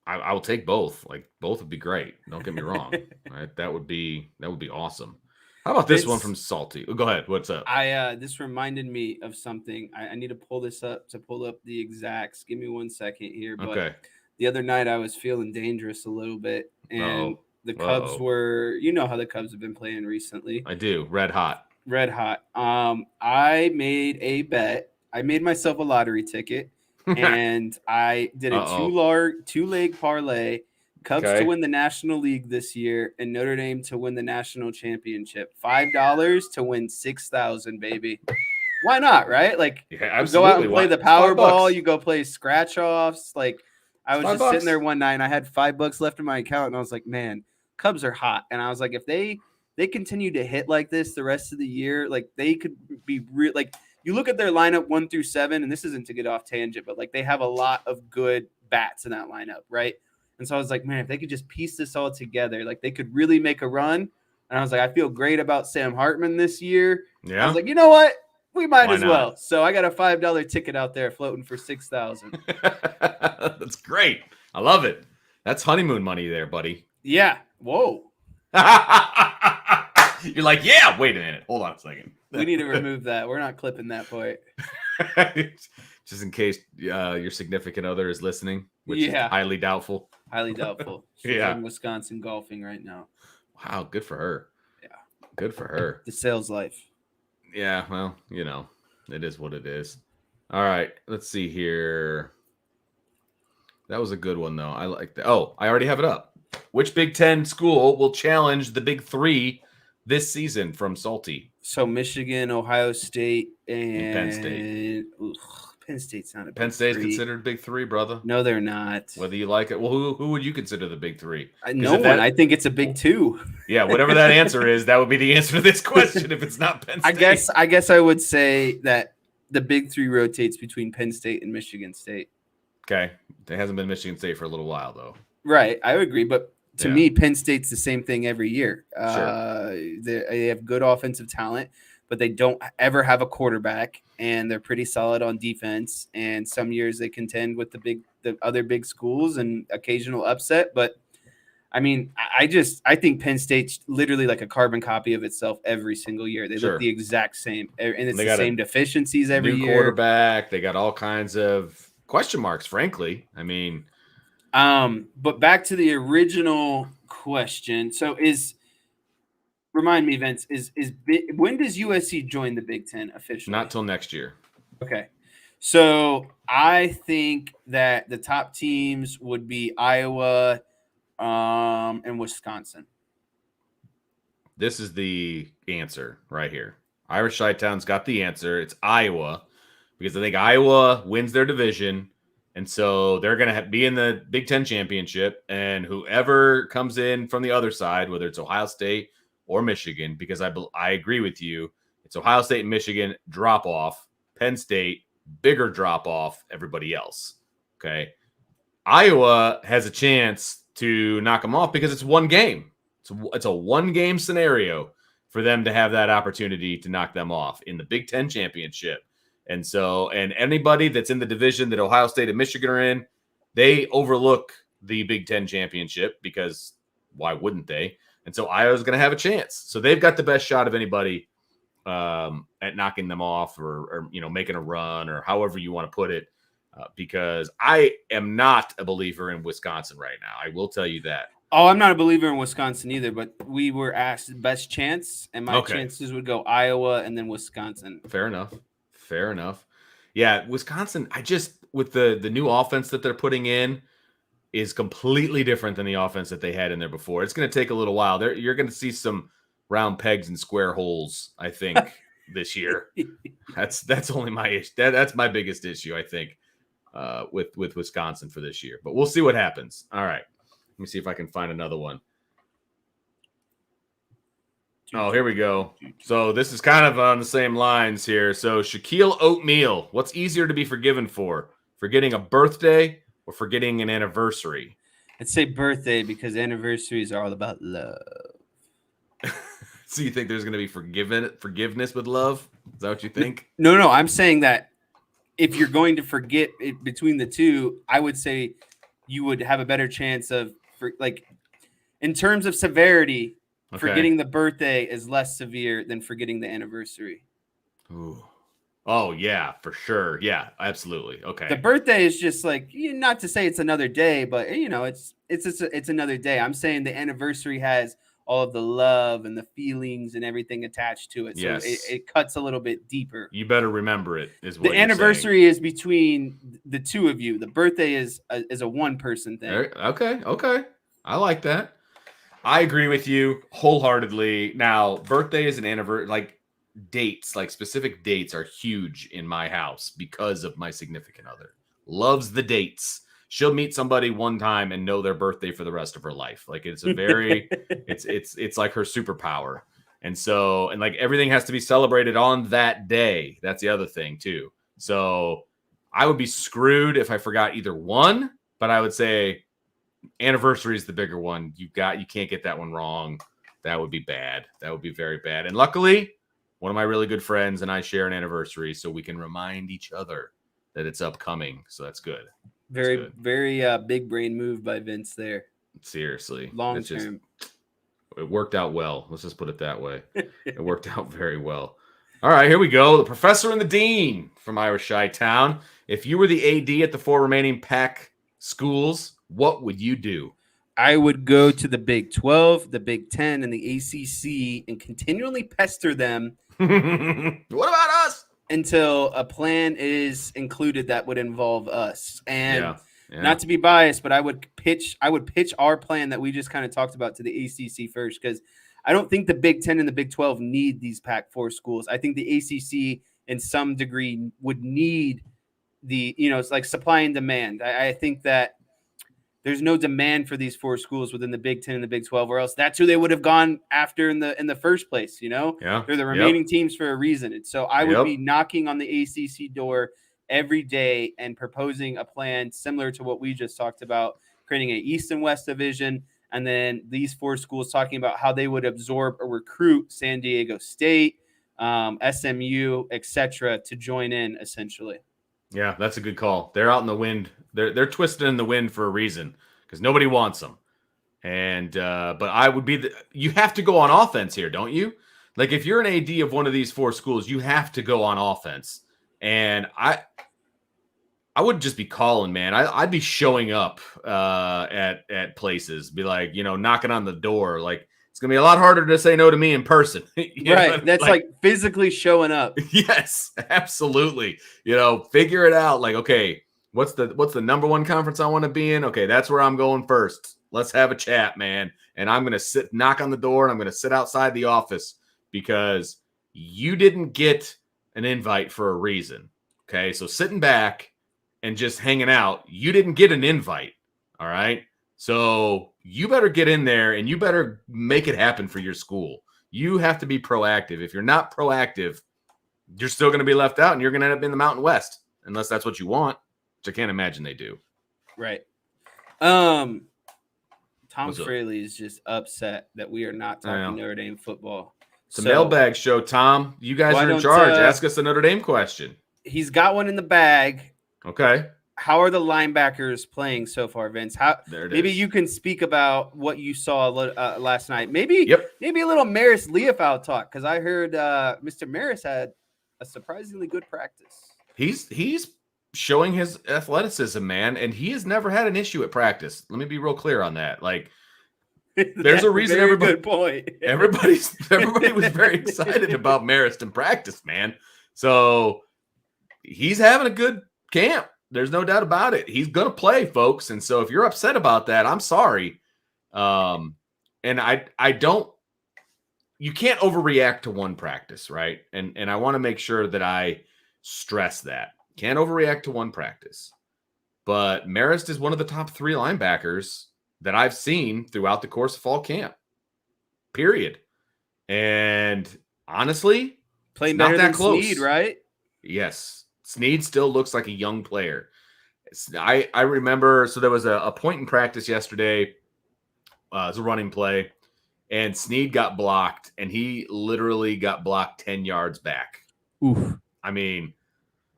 I will take both. Like both would be great. Don't get me wrong. Right? That would be awesome. How about this one from Salty? Go ahead. What's up? This reminded me of something. I need to pull this up to pull up the exacts. Give me 1 second here. But okay. The other night I was feeling dangerous a little bit, and the Cubs were, how the Cubs have been playing recently. I do. Red hot. I made a bet. I made myself a lottery ticket, and I did a two-leg parlay. Cubs to win the National League this year, and Notre Dame to win the national championship. $5 to win 6,000, baby. Why not, right? Like, you go out and play the Powerball. You go play scratch offs. Like, I was just sitting there one night, and I had $5 left in my account, and I was like, man, Cubs are hot. And I was like, if they continue to hit like this the rest of the year, like, they could be real. Like, you look at their lineup 1 through 7, and this isn't to get off tangent, but like, they have a lot of good bats in that lineup, right? And so I was like, man, if they could just piece this all together, like, they could really make a run. And I was like, I feel great about Sam Hartman this year. Yeah. I was like, you know what? We might as well. So I got a $5 ticket out there floating for 6,000. That's great. I love it. That's honeymoon money there, buddy. Yeah. Whoa. You're like, yeah, wait a minute. Hold on a second. We need to remove that. We're not clipping that part. Just in case your significant other is listening, which is highly doubtful. Highly doubtful. She's in Wisconsin golfing right now. Wow, good for her. Yeah. Good for her. The sales life. Yeah, well, it is what it is. All right, let's see here. That was a good one, though. I like that. Oh, I already have it up. Which Big Ten school will challenge the Big Three this season from Salty? So Michigan, Ohio State, and Penn State. Ugh, Penn State's not a big Penn State's three. Considered Big Three, brother. No, they're not. Whether you like it. Well, who would you consider the Big Three? No one. I think it's a Big Two. Yeah, whatever that answer is, that would be the answer to this question if it's not Penn State. I guess I would say that the Big Three rotates between Penn State and Michigan State. Okay. It hasn't been Michigan State for a little while, though. Right. I would agree. But to me, Penn State's the same thing every year. Sure. They have good offensive talent, but they don't ever have a quarterback, and they're pretty solid on defense. And some years they contend with the other big schools and occasional upset. But I mean, I think Penn State's literally like a carbon copy of itself every single year. They look the exact same, and it's the same deficiencies every year. New quarterback. They got all kinds of question marks, frankly. I mean, but back to the original question. So remind me, Vince, when does USC join the Big Ten officially? Not till next year. Okay. So I think that the top teams would be Iowa, and Wisconsin. This is the answer right here. Irish Chi-Town's got the answer. It's Iowa, because I think Iowa wins their division, and so they're going to be in the Big Ten championship, and whoever comes in from the other side, whether it's Ohio State or Michigan, because I agree with you, it's Ohio State and Michigan drop off, Penn State bigger drop off, everybody else. Okay, Iowa has a chance to knock them off because it's one game. It's a one-game scenario for them to have that opportunity to knock them off in the Big Ten championship. And anybody that's in the division that Ohio State and Michigan are in, they overlook the Big Ten championship because why wouldn't they? And so Iowa's going to have a chance. So they've got the best shot of anybody at knocking them off or making a run or however you want to put it. Because I am not a believer in Wisconsin right now. I will tell you that. Oh, I'm not a believer in Wisconsin either, but we were asked best chance, and my chances would go Iowa and then Wisconsin. Fair enough. Yeah, Wisconsin, with the new offense that they're putting in is completely different than the offense that they had in there before. It's going to take a little while. You're going to see some round pegs and square holes, I think, this year. That's only my issue. That's my biggest issue, I think. With Wisconsin for this year, but we'll see what happens. All right, let me see if I can find another one. Oh, here we go. So this is kind of on the same lines here. So Shaquille Oatmeal, what's easier to be forgiven for? Forgetting a birthday or forgetting an anniversary? I'd say birthday, because anniversaries are all about love. So you think there's going to be forgiveness with love? Is that what you think? No, I'm saying that if you're going to forget it between the two, I would say you would have a better chance of, in terms of severity, forgetting the birthday is less severe than forgetting the anniversary. Ooh. Oh, yeah, for sure. Yeah, absolutely. Okay. The birthday is just not to say it's another day, but it's another day. I'm saying the anniversary has all of the love and the feelings and everything attached to it. So Yes. it cuts a little bit deeper. You better remember it. Is what the anniversary is between the two of you. The birthday is a one person thing. Okay. I like that. I agree with you wholeheartedly. Now, birthday is an anniversary, like dates, like specific dates are huge in my house because of my significant other. Loves the dates. She'll meet somebody one time and know their birthday for the rest of her life. Like it's a very, it's like her superpower. And so, and like everything has to be celebrated on that day. That's the other thing too. So I would be screwed if I forgot either one, but I would say anniversary is the bigger one. You can't get that one wrong. That would be bad. That would be very bad. And luckily, one of my really good friends and I share an anniversary, so we can remind each other that it's upcoming. So that's good. Very big brain move by Vince there. Seriously. Long term. It worked out well. Let's just put it that way. It worked out very well. All right, here we go. The professor and the dean from Irish Chi-Town. If you were the AD at the 4 remaining Pac schools, what would you do? I would go to the Big 12, the Big 10, and the ACC and continually pester them. What about us? Until a plan is included that would involve us. And not to be biased, but I would pitch our plan that we just kind of talked about to the ACC first, because I don't think the Big 10 and the Big 12 need these Pac-4 schools. I think the ACC in some degree would need it's like supply and demand. I think that there's no demand for these 4 schools within the Big 10 and the Big 12, or else that's who they would have gone after in the first place. They're the remaining teams for a reason. And so I would be knocking on the ACC door every day and proposing a plan similar to what we just talked about, creating an East and West division, and then these 4 schools talking about how they would absorb or recruit San Diego State, SMU, etc., to join in essentially. Yeah, that's a good call. They're out in the wind. They're twisted in the wind for a reason, because nobody wants them. And but I would be you have to go on offense here, don't you? Like if you're an AD of one of these 4 schools, you have to go on offense. And I wouldn't just be calling, man. I'd be showing up at places, be like, knocking on the door. Like it's gonna be a lot harder to say no to me in person. Right. That's like physically showing up. Yes, absolutely. Figure it out. Like, okay, what's the number one conference I want to be in? Okay, that's where I'm going first. Let's have a chat, man. And I'm gonna knock on the door, and I'm gonna sit outside the office because you didn't get an invite for a reason. Okay, so sitting back and just hanging out, you didn't get an invite. All right. So you better get in there and you better make it happen for your school. You have to be proactive. If you're not proactive, you're still going to be left out and you're going to end up in the Mountain West, unless that's what you want, which I can't imagine they do. Right. Tom Fraley is just upset that we are not talking Notre Dame football. It's a mailbag show, Tom. You guys are in charge. Ask us a Notre Dame question. He's got one in the bag. Okay. How are the linebackers playing so far, Vince? Maybe you can speak about what you saw last night. Maybe a little Maris Leofow talk, because I heard Mr. Maris had a surprisingly good practice. He's showing his athleticism, man, and he has never had an issue at practice. Let me be real clear on that. Like, there's a reason everybody. Good point. everybody was very excited about Maris in practice, man. So he's having a good camp. There's no doubt about it. He's going to play, folks. And so if you're upset about that, I'm sorry. And I don't, you can't overreact to one practice, right? And I want to make sure that I stress that. Can't overreact to one practice. But Marist is one of the top 3 linebackers that I've seen throughout the course of fall camp. Period. And honestly, playing better than Sneed, right? Yes. Sneed still looks like a young player. I remember, so there was a point in practice yesterday. It was a running play, and Sneed got blocked, and he literally got blocked 10 yards back. Oof. I mean,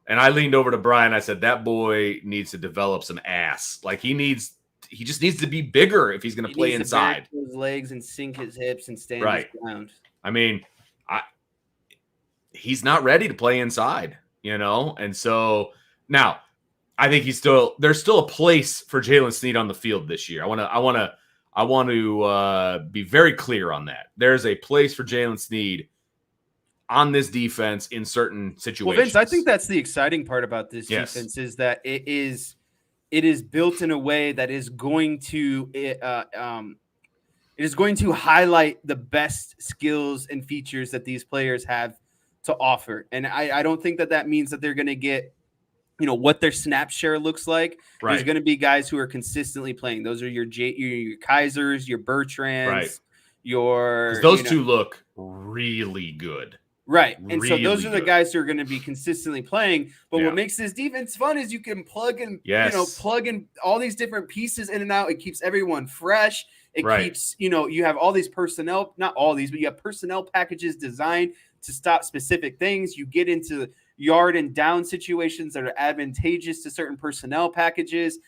and I leaned over to Brian. I said, that boy needs to develop some ass. Like he just needs to be bigger if he's going to play inside. His legs and sink his hips and stand his ground. I mean, he's not ready to play inside. And so now I think there's still a place for Jalen Sneed on the field this year. I want I want to be very clear on that. There's a place for Jalen Sneed on this defense in certain situations. Well, Vince, I think that's the exciting part about this defense is that it is built in a way that is going to highlight the best skills and features that these players have to offer. And I don't think that means that they're going to get, what their snap share looks like. Right. There's going to be guys who are consistently playing. Those are your Kaisers, your Bertrands, right. your those two look really good. Right. And so those are the guys who are going to be consistently playing. But what makes this defense fun is you can plug in, plug in all these different pieces in and out. It keeps everyone fresh. It keeps, you have all these personnel, not all these, but you have personnel packages designed to stop specific things. You get into yard and down situations that are advantageous to certain personnel packages.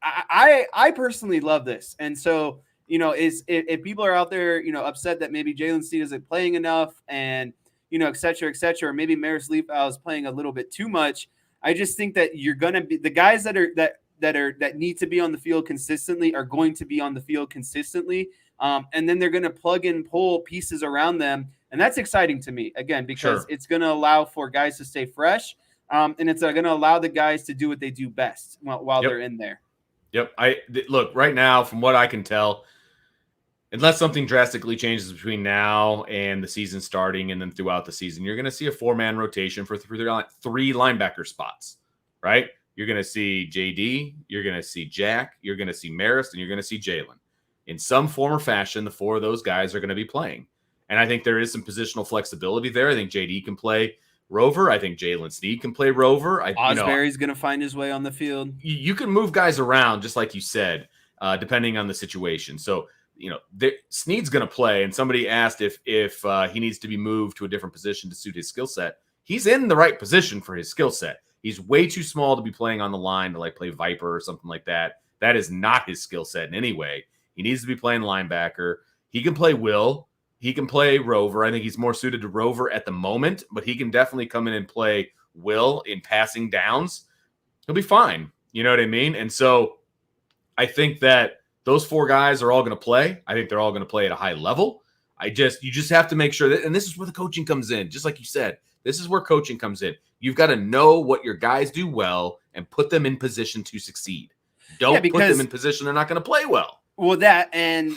I personally love this. And so, if people are out there, upset that maybe Jalen Sneed isn't playing enough and, et cetera, or maybe Maris Leafau is playing a little bit too much. I just think that you're going to be the guys that need to be on the field consistently are going to be on the field consistently. And then they're going to plug and pull pieces around them. And that's exciting to me, again, because it's going to allow for guys to stay fresh. And it's going to allow the guys to do what they do best while they're in there. Yep. Look, right now, from what I can tell, unless something drastically changes between now and the season starting and then throughout the season, you're going to see a 4-man rotation for three linebacker spots, right? You're going to see JD, you're going to see Jack, you're going to see Maris, and you're going to see Jalen. In some form or fashion, the 4 of those guys are going to be playing. And I think there is some positional flexibility there. I think JD can play rover. I think Jalen Sneed can play rover. Osbury's going to find his way on the field. You can move guys around, just like you said, depending on the situation. So, Sneed's going to play, and somebody asked if he needs to be moved to a different position to suit his skill set. He's in the right position for his skill set. He's way too small to be playing on the line to play Viper or something like that. That is not his skill set in any way. He needs to be playing linebacker. He can play Will. He can play rover. I think he's more suited to rover at the moment, but he can definitely come in and play Will in passing downs. He'll be fine. You know what I mean? And so I think that those 4 guys are all going to play. I think they're all going to play at a high level. You just have to make sure that, and this is where the coaching comes in. Just like you said, this is where coaching comes in. You've got to know what your guys do well and put them in position to succeed. Don't put them in position they're not going to play well. Well, and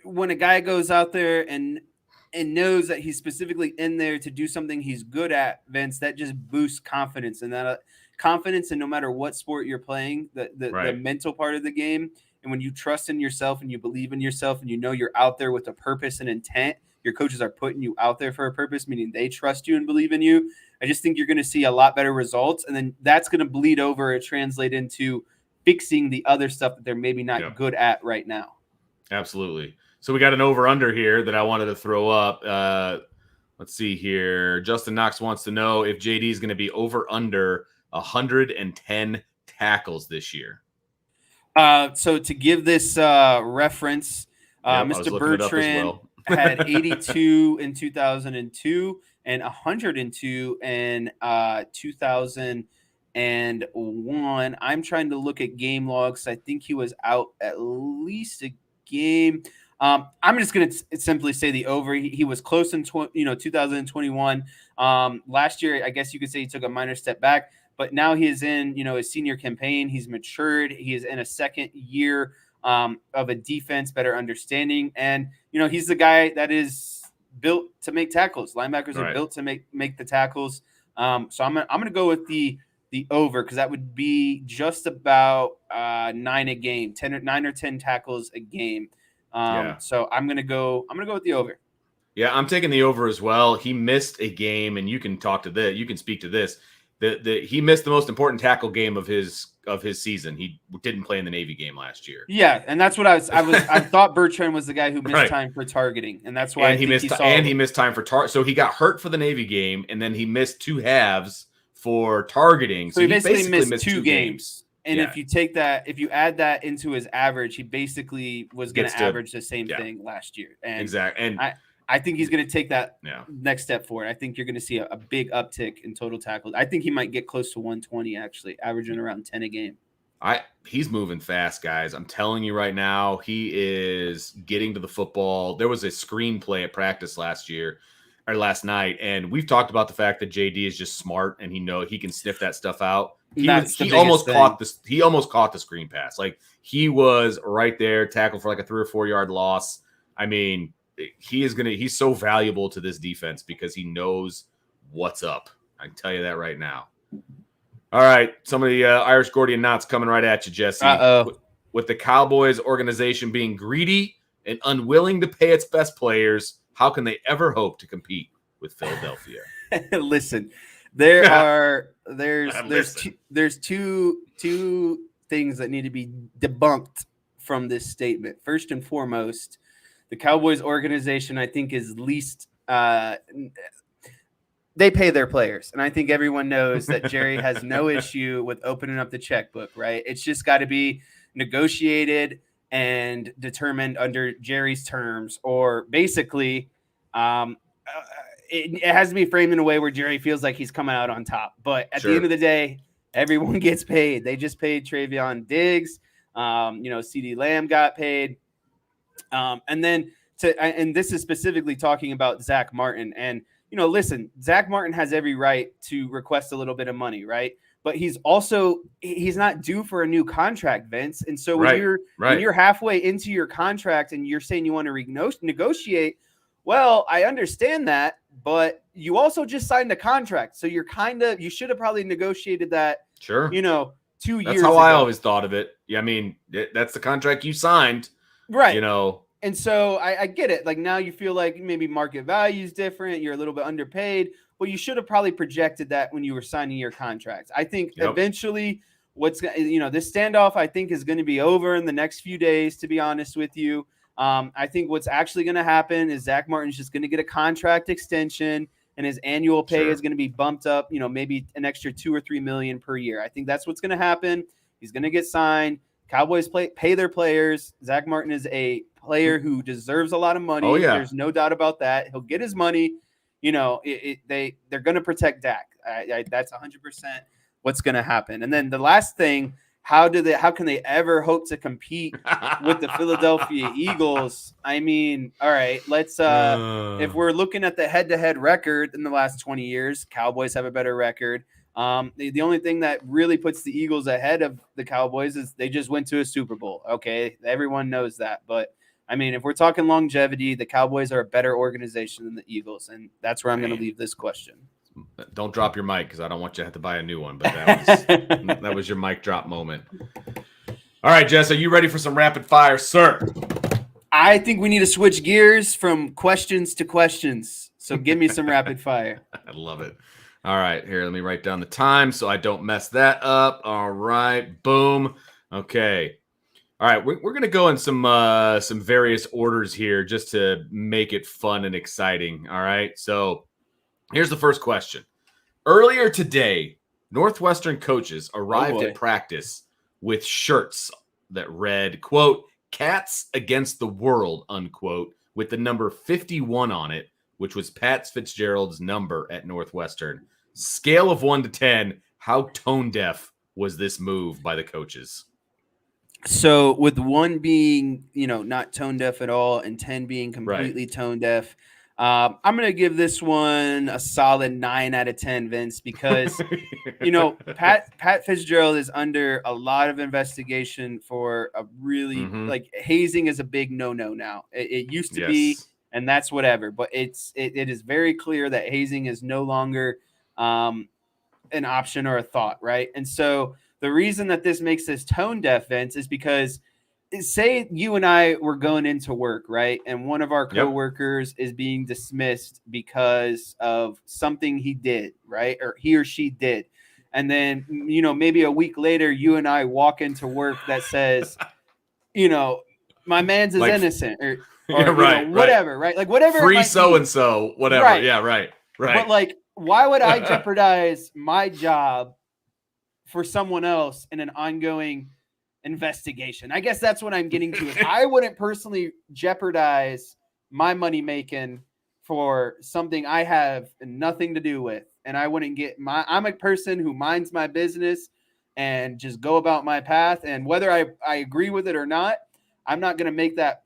when a guy goes out there and knows that he's specifically in there to do something he's good at, Vince, that just boosts confidence. And that confidence in no matter what sport you're playing, the mental part of the game. And when you trust in yourself and you believe in yourself and you're out there with a purpose and intent, your coaches are putting you out there for a purpose, meaning they trust you and believe in you. I just think you're going to see a lot better results. And then that's going to bleed over and translate into fixing the other stuff that they're maybe not good at right now. Absolutely. So we got an over-under here that I wanted to throw up. Let's see here. Justin Knox wants to know if JD is going to be over-under 110 tackles this year. So to give this reference, Mr. Bertrand had 82 in 2002 and 102 in 2001. I'm trying to look at game logs. I think he was out at least a game. I'm just going to simply say the over. He was close in 2021. Last year, I guess you could say he took a minor step back. But now he is in, his senior campaign. He's matured. He is in a second year of a defense, better understanding. And, he's the guy that is built to make tackles. Linebackers are built to make the tackles. So I'm going to go with the over, because that would be just about 9 a game, 9 or 10 tackles a game. So I'm going to go with the over. Yeah, I'm taking the over as well. He missed a game, and you can speak to this. He missed the most important tackle game of his season. He didn't play in the Navy game last year. Yeah, and that's what I thought Bertrand was the guy who missed time for targeting, and that's why he missed time for so he got hurt for the Navy game, and then he missed 2 halves for targeting. So he basically missed 2 games. And if you add that into his average, he basically was going to average the same thing last year. And exactly. And I think he's going to take that next step forward. I think you're going to see a big uptick in total tackles. I think he might get close to 120, actually, averaging around 10 a game. He's moving fast, guys. I'm telling you right now, he is getting to the football. There was a screenplay at practice last night, and we've talked about the fact that JD is just smart and he can sniff that stuff out. He almost caught the screen pass. Like, he was right there, tackled for like a 3 or 4 yard loss. I mean, he's so valuable to this defense because he knows what's up. I can tell you that right now. All right, some of the Irish Gordian knots coming right at you, Jesse. With the Cowboys organization being greedy and unwilling to pay its best players, how can they ever hope to compete with Philadelphia? Listen, there's two things that need to be debunked from this statement. First and foremost, the Cowboys organization, I think, is least they pay their players. And I think everyone knows that Jerry has no issue with opening up the checkbook, right? It's just got to be negotiated and determined under Jerry's terms, or basically it has to be framed in a way where Jerry feels like he's coming out on top. But at the end of the day, everyone gets paid. They just paid Travion Diggs. CeeDee Lamb got paid. And this is specifically talking about Zach Martin. And, listen, Zach Martin has every right to request a little bit of money, right? But he's not due for a new contract, Vince. And so when you're halfway into your contract and you're saying you want to negotiate, well, I understand that, but you also just signed a contract. So you should have probably negotiated that, 2 years ago. That's how I always thought of it. Yeah, I mean, that's the contract you signed. Right. And so I get it. Like, now you feel like maybe market value is different. You're a little bit underpaid. Well, you should have probably projected that when you were signing your contract. I think eventually this standoff, I think, is going to be over in the next few days, to be honest with you. I think what's actually going to happen is Zach Martin's just going to get a contract extension, and his annual pay is going to be bumped up, maybe an extra $2 or $3 million per year. I think that's what's going to happen. He's going to get signed. Cowboys pay their players. Zach Martin is a player who deserves a lot of money. Oh, yeah. There's no doubt about that. He'll get his money. They're going to protect Dak. That's 100% what's going to happen. And then the last thing, how can they ever hope to compete with the Philadelphia Eagles? I mean, all right, let's if we're looking at the head-to-head record in the last 20 years, Cowboys have a better record. The only thing that really puts the Eagles ahead of the Cowboys is they just went to a Super Bowl. Okay, everyone knows that. But, I mean, if we're talking longevity, the Cowboys are a better organization than the Eagles, and that's where I'm going to leave this question. Don't drop your mic because I don't want you to have to buy a new one, but that was your mic drop moment. All right, Jess, are you ready for some rapid fire, sir? I think we need to switch gears from questions to questions. So give me some rapid fire. I love it. All right, here, let me write down the time so I don't mess that up. All right, boom. Okay. All right, we're going to go in some various orders here just to make it fun and exciting. All right, so here's the first question. Earlier today, Northwestern coaches arrived at practice with shirts that read, quote, "Cats Against the World," unquote, with the number 51 on it, which was Pat Fitzgerald's number at Northwestern. Scale of 1 to 10, how tone deaf was this move by the coaches? So with 1 being, not tone deaf at all, and 10 being completely tone deaf, I'm going to give this one a solid 9 out of 10, Vince, because, Pat Fitzgerald is under a lot of investigation for a really hazing is a big no-no now. It used to be, and that's whatever, but it is very clear that hazing is no longer an option or a thought, right? And so the reason that this makes this tone deaf, Vince, is because say you and I were going into work, right? And one of our coworkers is being dismissed because of something he did, right? Or he or she did. And then, maybe a week later, you and I walk into work that says, my man's is innocent or whatever, right? Like whatever. Free so-and-so, whatever. Right. Yeah, right. But like, why would I jeopardize my job for someone else in an ongoing investigation? I guess that's what I'm getting to. Is I wouldn't personally jeopardize my money making for something I have nothing to do with, and I wouldn't get I'm a person who minds my business. and just go about my path. And whether I agree with it or not, I'm not going to make that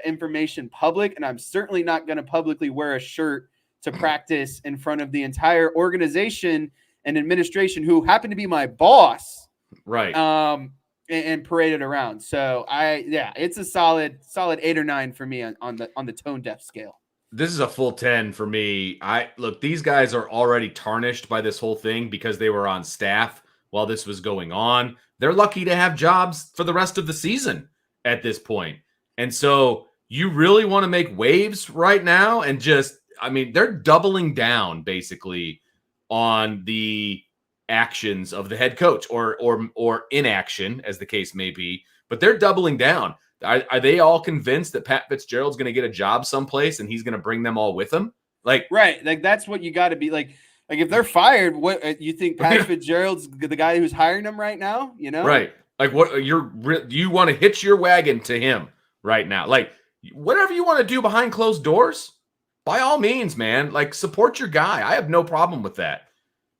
information public. And I'm certainly not going to publicly wear a shirt to practice in front of the entire organization and administration who happen to be my boss. Right. And parade it around. So it's a solid 8 or 9 for me on the tone deaf scale. This is a full 10 for me. Look, these guys are already tarnished by this whole thing because they were on staff while this was going on. They're lucky to have jobs for the rest of the season at this point. And so you really want to make waves right now and they're doubling down basically on the actions of the head coach or inaction, as the case may be, but they're doubling down. Are they all convinced that Pat Fitzgerald's going to get a job someplace and he's going to bring them all with him? Right. Like that's what you got to be like if they're fired, what you think Pat Fitzgerald's the guy who's hiring them right now, Right. Like you want to hitch your wagon to him right now? Like whatever you want to do behind closed doors, by all means, man, support your guy. I have no problem with that.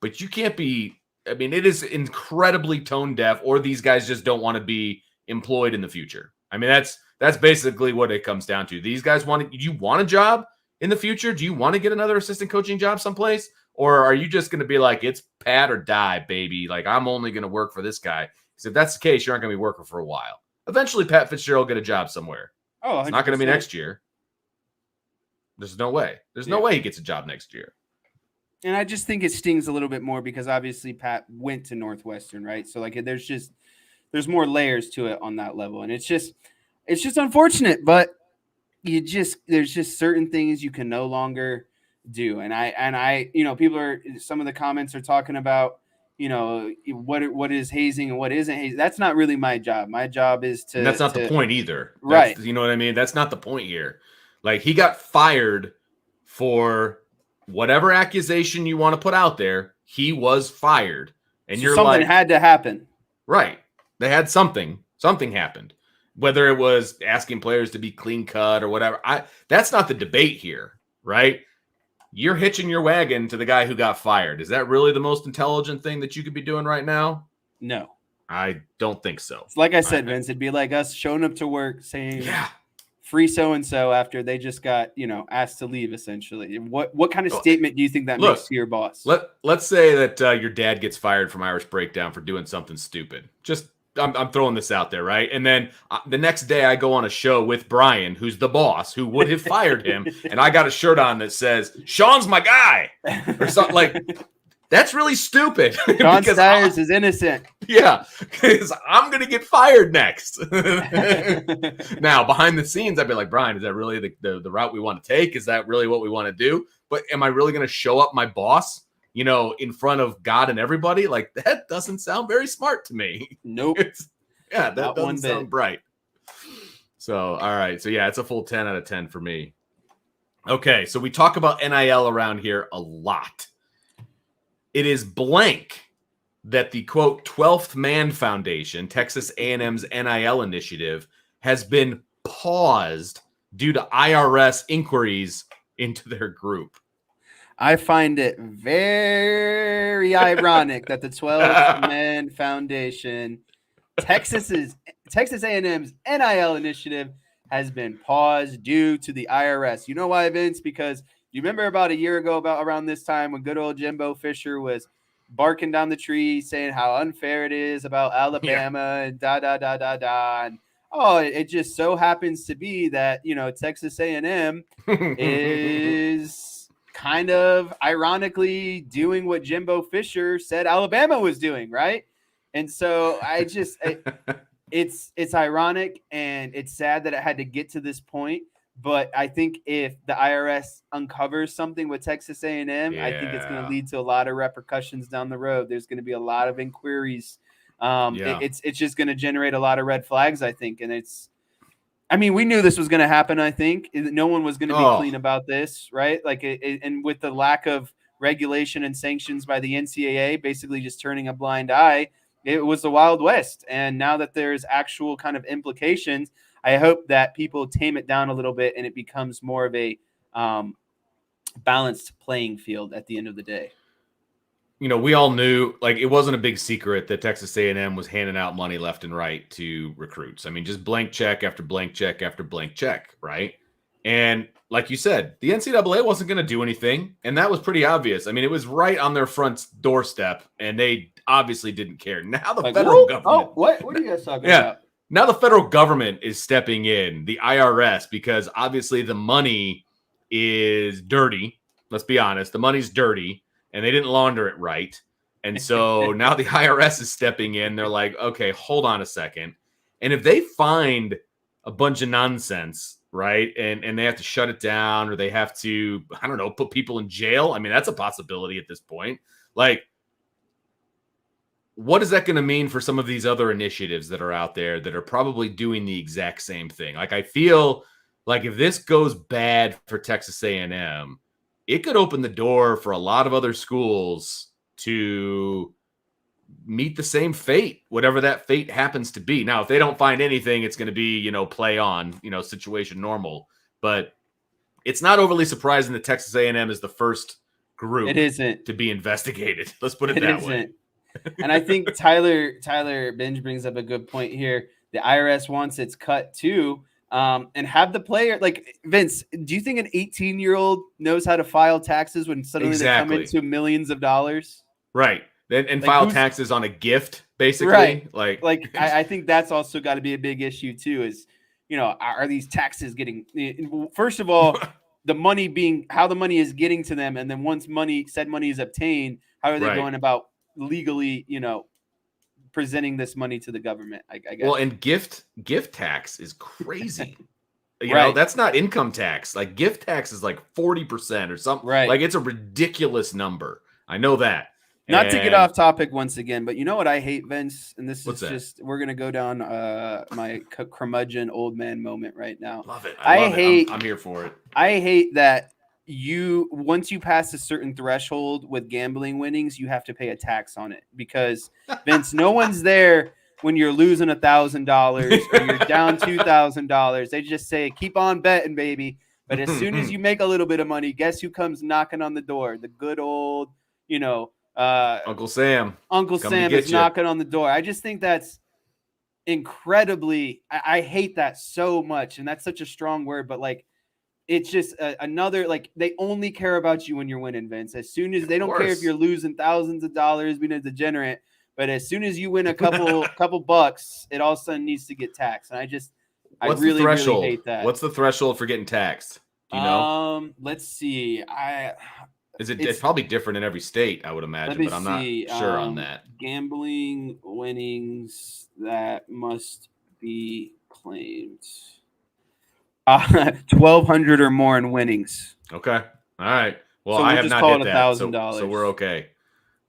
But you can't be, it is incredibly tone deaf, or these guys just don't want to be employed in the future. That's basically what it comes down to. These guys do you want a job in the future? Do you want to get another assistant coaching job someplace? Or are you just going to be like, it's Pat or die, baby? I'm only going to work for this guy. Because if that's the case, you aren't going to be working for a while. Eventually, Pat Fitzgerald will get a job somewhere. Oh, 100%. It's not going to be next year. There's no way. There's no way he gets a job next year. And I just think it stings a little bit more because obviously Pat went to Northwestern, right? So there's more layers to it on that level. And it's just unfortunate, but there's just certain things you can no longer do. And I some of the comments are talking about, what is hazing and what isn't hazing. That's not really my job. My job is to. And that's not the point either. Right. You know what I mean? That's not the point here. He got fired for whatever accusation you want to put out there. He was fired. And so something had to happen. Right. They had something. Something happened. Whether it was asking players to be clean cut or whatever. That's not the debate here, right? You're hitching your wagon to the guy who got fired. Is that really the most intelligent thing that you could be doing right now? No. I don't think so. It's like I said, Vince, it'd be like us showing up to work saying, free so-and-so after they just got, asked to leave, essentially. What kind of statement do you think that makes to your boss? Let's say that your dad gets fired from Irish Breakdown for doing something stupid. I'm throwing this out there, right? And then the next day I go on a show with Brian, who's the boss, who would have fired him, and I got a shirt on that says, Sean's my guy, or something that's really stupid. Sean Stiers is innocent. Yeah, because I'm going to get fired next. Now, behind the scenes, I'd be like, Brian, is that really the route we want to take? Is that really what we want to do? But am I really going to show up my boss, in front of God and everybody? That doesn't sound very smart to me. Nope. That doesn't sound bright. So, all right. So, yeah, it's a full 10 out of 10 for me. Okay, so we talk about NIL around here a lot. It is blank that the, quote, 12th Man Foundation, Texas A&M's NIL initiative, has been paused due to IRS inquiries into their group. I find it very ironic that the 12th Man Foundation, Texas A&M's NIL initiative, has been paused due to the IRS. You know why, Vince? Because you remember about a year ago, about around this time, when good old Jimbo Fisher was barking down the tree saying how unfair it is about Alabama and and it just so happens to be that Texas A&M is kind of ironically doing what Jimbo Fisher said Alabama was doing, right? And so it's ironic and it's sad that it had to get to this point. But I think if the IRS uncovers something with Texas A&M, I think it's going to lead to a lot of repercussions down the road. There's going to be a lot of inquiries. It's just going to generate a lot of red flags, I think. And we knew this was going to happen, I think. No one was going to be clean about this, right? And with the lack of regulation and sanctions by the NCAA, basically just turning a blind eye, it was the Wild West. And now that there's actual kind of implications, I hope that people tame it down a little bit and it becomes more of a balanced playing field at the end of the day. we all knew, like, it wasn't a big secret that Texas A&M was handing out money left and right to recruits. I mean, just blank check after blank check after blank check, right? And like you said, the NCAA wasn't going to do anything, and that was pretty obvious. I mean, it was right on their front doorstep, and they obviously didn't care. Now the federal government. Oh, what are you guys talking about? Now the federal government is stepping in, the IRS, because obviously the money is dirty. Let's be honest, the money's dirty. And they didn't launder it right. And so now the IRS is stepping in. They're like, okay, hold on a second. And if they find a bunch of nonsense, right, and they have to shut it down, or they have to, I don't know, put people in jail. I mean, that's a possibility at this point. Like, what is that going to mean for some of these other initiatives that are out there that are probably doing the exact same thing? Like, I feel like if this goes bad for Texas A&M, it could open the door for a lot of other schools to meet the same fate, whatever that fate happens to be. Now, if they don't find anything, it's going to be, play on, situation normal. But it's not overly surprising that Texas A&M is the first group to be investigated. Let's put it that way. And I think Tyler Binge brings up a good point here. The IRS wants its cut too. And have the player, like, Vince, do you think an 18-year-old knows how to file taxes when suddenly they come into millions of dollars? Right. And file taxes on a gift, basically. Right. I think that's also got to be a big issue too, is, are these taxes getting, first of all, how the money is getting to them. And then once said money is obtained, how are they going about legally, presenting this money to the government, I guess. Well, and gift tax is crazy. You know, that's not income tax. Like, gift tax is like 40% or something. Right. Like, it's a ridiculous number. I know that. Not to get off topic once again, but you know what I hate, Vince? And this is just, we're going to go down my curmudgeon old man moment right now. Love it. I hate it. I'm here for it. I hate that once you pass a certain threshold with gambling winnings, you have to pay a tax on it, because Vince, no one's there when you're losing $1,000 or you're down $2,000. They just say, keep on betting, baby. But as soon as you make a little bit of money, guess who comes knocking on the door? The good old, Uncle Sam. Uncle Sam is knocking on the door. I just think that's incredibly, I hate that so much. And that's such a strong word, but like, it's just another, like, they only care about you when you're winning, Vince. As soon as they don't care if you're losing thousands of dollars, being a degenerate, but as soon as you win a couple bucks, it all of a sudden needs to get taxed. And I really hate that. What's the threshold for getting taxed? Do you know? Let's see. It's probably different in every state, I would imagine, but I'm not sure on that. Gambling winnings that must be claimed. 1,200 or more in winnings. Okay. All right. Well, so I have not hit that, $1,000. So we're okay.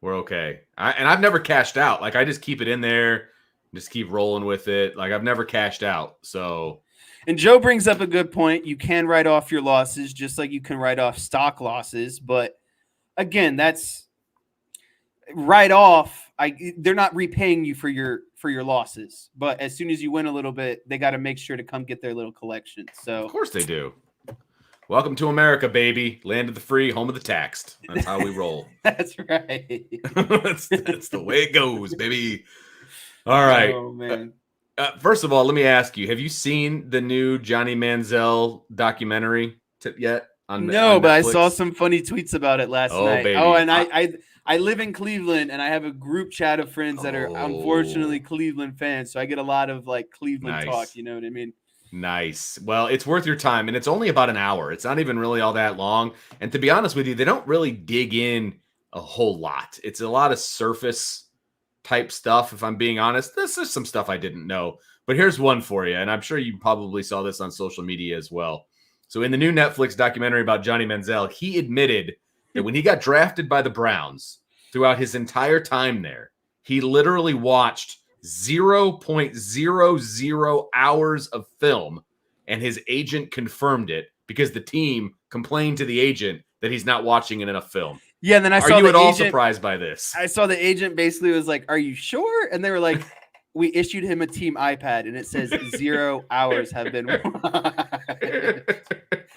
We're okay. And I've never cashed out. Like, I just keep it in there, just keep rolling with it. Like, I've never cashed out. So. And Joe brings up a good point. You can write off your losses just like you can write off stock losses. But again, that's write off. They're not repaying you for your losses. But as soon as you win a little bit, they got to make sure to come get their little collection. So of course they do. Welcome to America, baby. Land of the free, home of the taxed. That's how we roll. That's right. that's the way it goes, baby. All right. Oh, man. First of all, let me ask you, have you seen the new Johnny Manziel documentary yet? No, but I saw some funny tweets about it last night. Baby. Oh, and I live in Cleveland, and I have a group chat of friends that are unfortunately Cleveland fans. So I get a lot of like Cleveland talk. You know what I mean? Nice. Well, it's worth your time, and it's only about an hour. It's not even really all that long. And to be honest with you, they don't really dig in a whole lot. It's a lot of surface type stuff, if I'm being honest. This is some stuff I didn't know. But here's one for you, and I'm sure you probably saw this on social media as well. So in the new Netflix documentary about Johnny Manziel, he admitted that when he got drafted by the Browns, throughout his entire time there, he literally watched 0.00 hours of film, and his agent confirmed it because the team complained to the agent that he's not watching enough film. Yeah, and then I saw Are you at all surprised by this? I saw the agent basically was like, "Are you sure?" And they were like, "We issued him a team iPad, and it says 0 hours have been watched."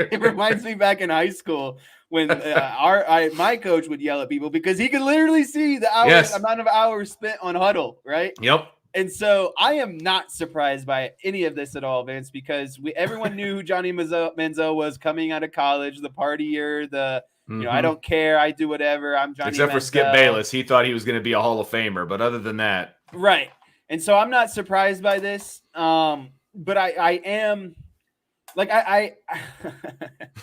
It reminds me back in high school when my coach would yell at people because he could literally see the amount of hours spent on huddle, right? Yep. And so I am not surprised by any of this at all, Vince, because everyone knew who Johnny Manziel was coming out of college, the partier, I don't care, I do whatever, I'm Johnny Except Manziel. for Skip Bayless, he thought he was going to be a Hall of Famer, but other than that. Right. And so I'm not surprised by this, but I am – like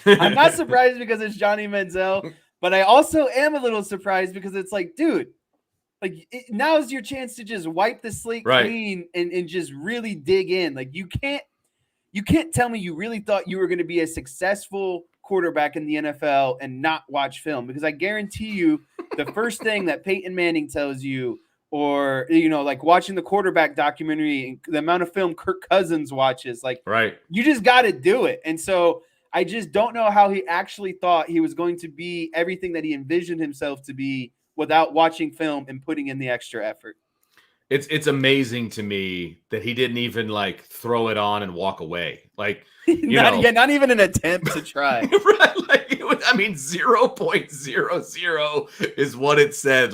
I'm not surprised because it's Johnny Manziel, but I also am a little surprised because it's like, dude, now's your chance to just wipe the slate clean and just really dig in. Like you can't tell me you really thought you were going to be a successful quarterback in the NFL and not watch film, because I guarantee you the first thing that Peyton Manning tells you, or, like watching the quarterback documentary and the amount of film Kirk Cousins watches, you just got to do it. And so I just don't know how he actually thought he was going to be everything that he envisioned himself to be without watching film and putting in the extra effort. It's amazing to me that he didn't even throw it on and walk away. Not even an attempt to try. Right. 0.00 is what it said.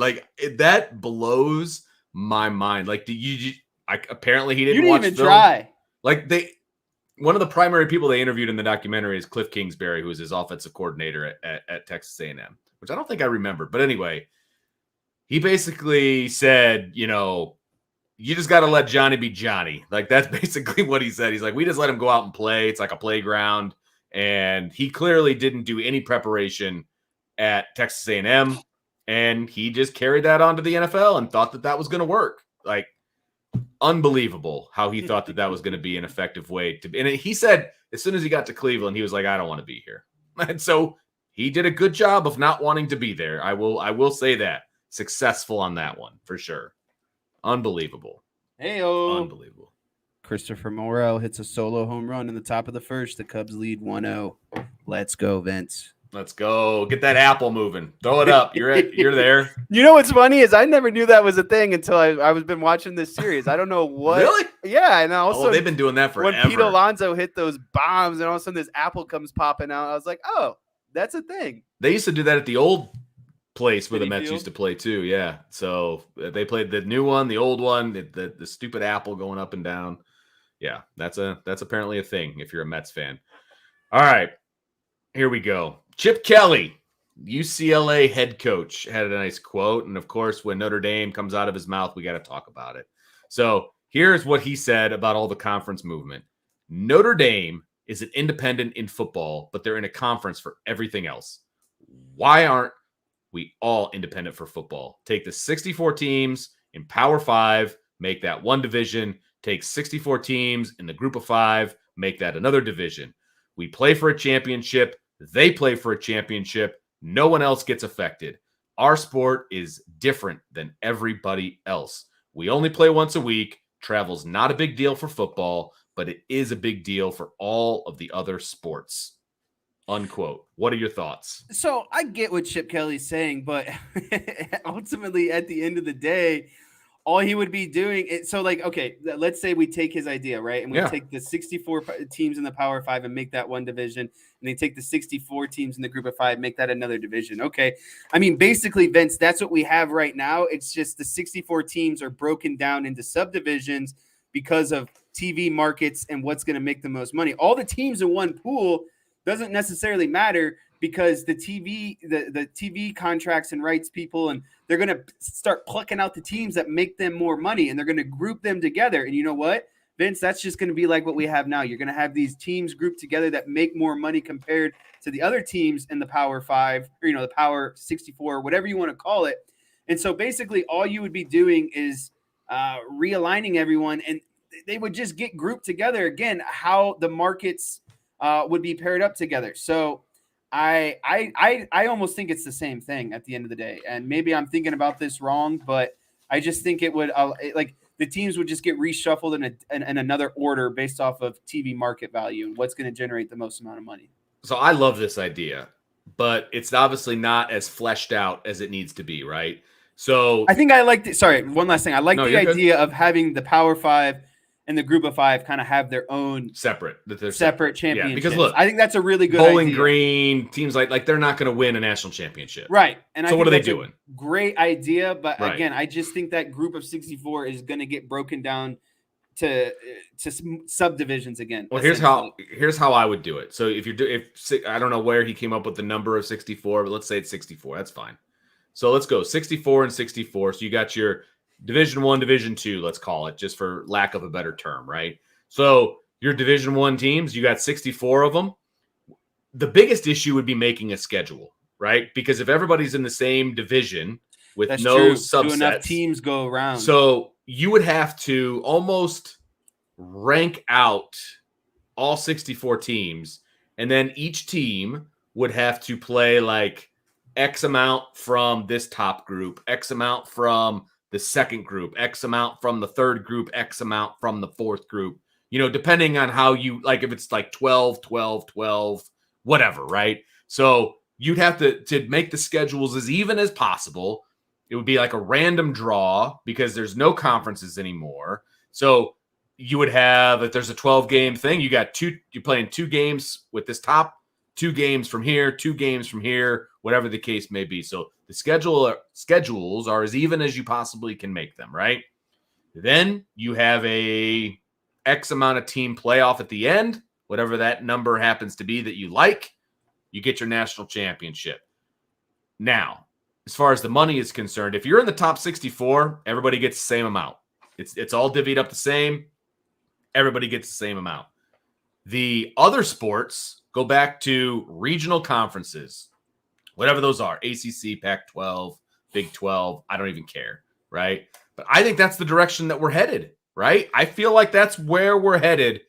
That blows my mind. Apparently he didn't watch even film. Try. One of the primary people they interviewed in the documentary is Cliff Kingsbury, who is his offensive coordinator at Texas A&M, which I don't think I remember. But anyway, he basically said, you just got to let Johnny be Johnny. That's basically what he said. He's like, we just let him go out and play. It's like a playground. And he clearly didn't do any preparation at Texas A&M. And he just carried that on to the NFL and thought that was going to work. Unbelievable how he thought that was going to be an effective way to be. And he said, as soon as he got to Cleveland, he was like, I don't want to be here. And so he did a good job of not wanting to be there. I will say that. Successful on that one, for sure. Unbelievable. Hey-o. Unbelievable. Christopher Morel hits a solo home run in the top of the first. The Cubs lead 1-0. Let's go, Vince. Let's go. Get that apple moving. Throw it up. You're there. You know what's funny is I never knew that was a thing until I've been watching this series. I don't know what. Really? Yeah, and also they've been doing that forever. When Pete Alonso hit those bombs and all of a sudden this apple comes popping out, I was like, oh, that's a thing. They used to do that at the old place where the Mets used to play too. Yeah. So they played the new one, the old one, the stupid apple going up and down. Yeah, that's apparently a thing if you're a Mets fan. All right, here we go. Chip Kelly, UCLA head coach, had a nice quote. And of course, when Notre Dame comes out of his mouth, we got to talk about it. So here's what he said about all the conference movement. Notre Dame is an independent in football, but they're in a conference for everything else. Why aren't we all independent for football? Take the 64 teams in Power 5, make that one division. Take 64 teams in the group of 5, make that another division. We play for a championship. They play for a championship. No one else gets affected. Our sport is different than everybody else. We only play once a week. Travel's not a big deal for football, but it is a big deal for all of the other sports. Unquote. What are your thoughts? So I get what Chip Kelly's saying, but ultimately at the end of the day, all he would be doing it. So okay, let's say we take his idea, right? And we take the 64 teams in the Power 5 and make that one division. And they take the 64 teams in the group of 5, make that another division. Okay. I mean, basically, Vince, that's what we have right now. It's just the 64 teams are broken down into subdivisions because of TV markets and what's going to make the most money. All the teams in one pool doesn't necessarily matter because the TV contracts and rights people, and they're going to start plucking out the teams that make them more money, and they're going to group them together. And you know what, Vince, that's just going to be like what we have now. You're going to have these teams grouped together that make more money compared to the other teams in the Power 5, or, the Power 64, whatever you want to call it. And so basically all you would be doing is realigning everyone, and they would just get grouped together again, how the markets would be paired up together. So I almost think it's the same thing at the end of the day. And maybe I'm thinking about this wrong, but I just think it would the teams would just get reshuffled in another order based off of TV market value and what's going to generate the most amount of money. So I love this idea, but it's obviously not as fleshed out as it needs to be, right? So I think I like one last thing. I like the idea of having the Power 5 and the group of 5 kind of have their own separate championships. Yeah, because look, I think that's a really good Bowling idea. Green teams like they're not going to win a national championship, right? And so what are they doing? Great idea, but again, I just think that group of 64 is going to get broken down to subdivisions again. Well, here's how I would do it. So if I don't know where he came up with the number of 64, but let's say it's 64. That's fine. So let's go 64 and 64. So you got your Division I, Division II, let's call it, just for lack of a better term, right? So your Division I teams, you got 64 of them. The biggest issue would be making a schedule, right? Because if everybody's in the same division with subsets, do enough teams go around. So you would have to almost rank out all 64 teams, and then each team would have to play like X amount from this top group, X amount from the second group, X amount from the third group, X amount from the fourth group, depending on how you like, if it's like 12, 12, 12, whatever, right? So you'd have to make the schedules as even as possible. It would be like a random draw because there's no conferences anymore. So you would have, if there's a 12-game thing, you're playing 2 games with this top, 2 games from here, 2 games from here, whatever the case may be. So the schedules are as even as you possibly can make them, right? Then you have a X amount of team playoff at the end, whatever that number happens to be that you like, you get your national championship. Now, as far as the money is concerned, if you're in the top 64, everybody gets the same amount. It's all divvied up the same. Everybody gets the same amount. The other sports go back to regional conferences, whatever those are, ACC, Pac-12, Big 12, I don't even care, right? But I think that's the direction that we're headed, right? I feel like that's where we're headed.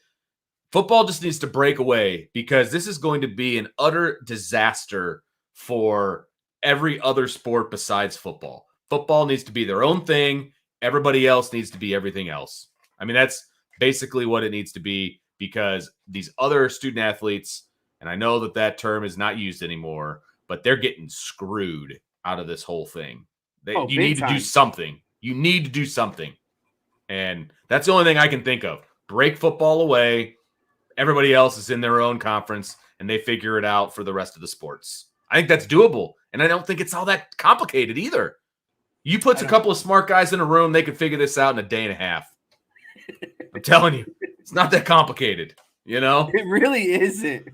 Football just needs to break away because this is going to be an utter disaster for every other sport besides football. Football needs to be their own thing. Everybody else needs to be everything else. I mean, that's basically what it needs to be because these other student athletes, and I know that term is not used anymore, but they're getting screwed out of this whole thing. You need to do something. You need to do something. And that's the only thing I can think of. Break football away. Everybody else is in their own conference, and they figure it out for the rest of the sports. I think that's doable, and I don't think it's all that complicated either. You put a couple of smart guys in a room, they could figure this out in a day and a half. I'm telling you, it's not that complicated, It really isn't.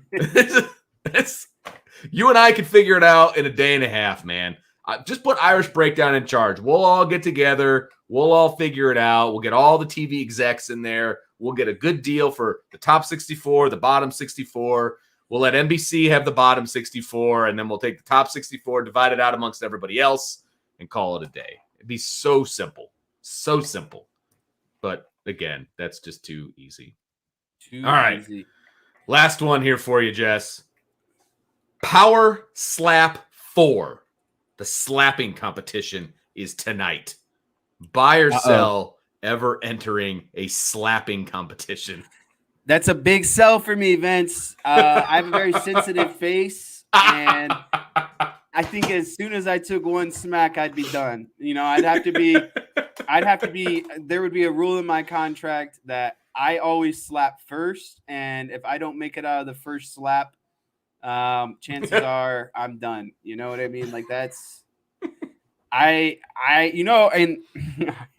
You and I could figure it out in a day and a half, man. Just put Irish Breakdown in charge. We'll all get together. We'll all figure it out. We'll get all the TV execs in there. We'll get a good deal for the top 64, the bottom 64. We'll let NBC have the bottom 64, and then we'll take the top 64, divide it out amongst everybody else, and call it a day. It'd be so simple. So simple. But, again, that's just too easy. All right. Last one here for you, Jess. Power Slap 4. The slapping competition is tonight. Buy or sell ever entering a slapping competition? That's a big sell for me, Vince. I have a very sensitive face, and I think as soon as I took one smack, I'd be done. There would be a rule in my contract that I always slap first, and if I don't make it out of the first slap, chances are I'm done. You know what I mean? Like that's. And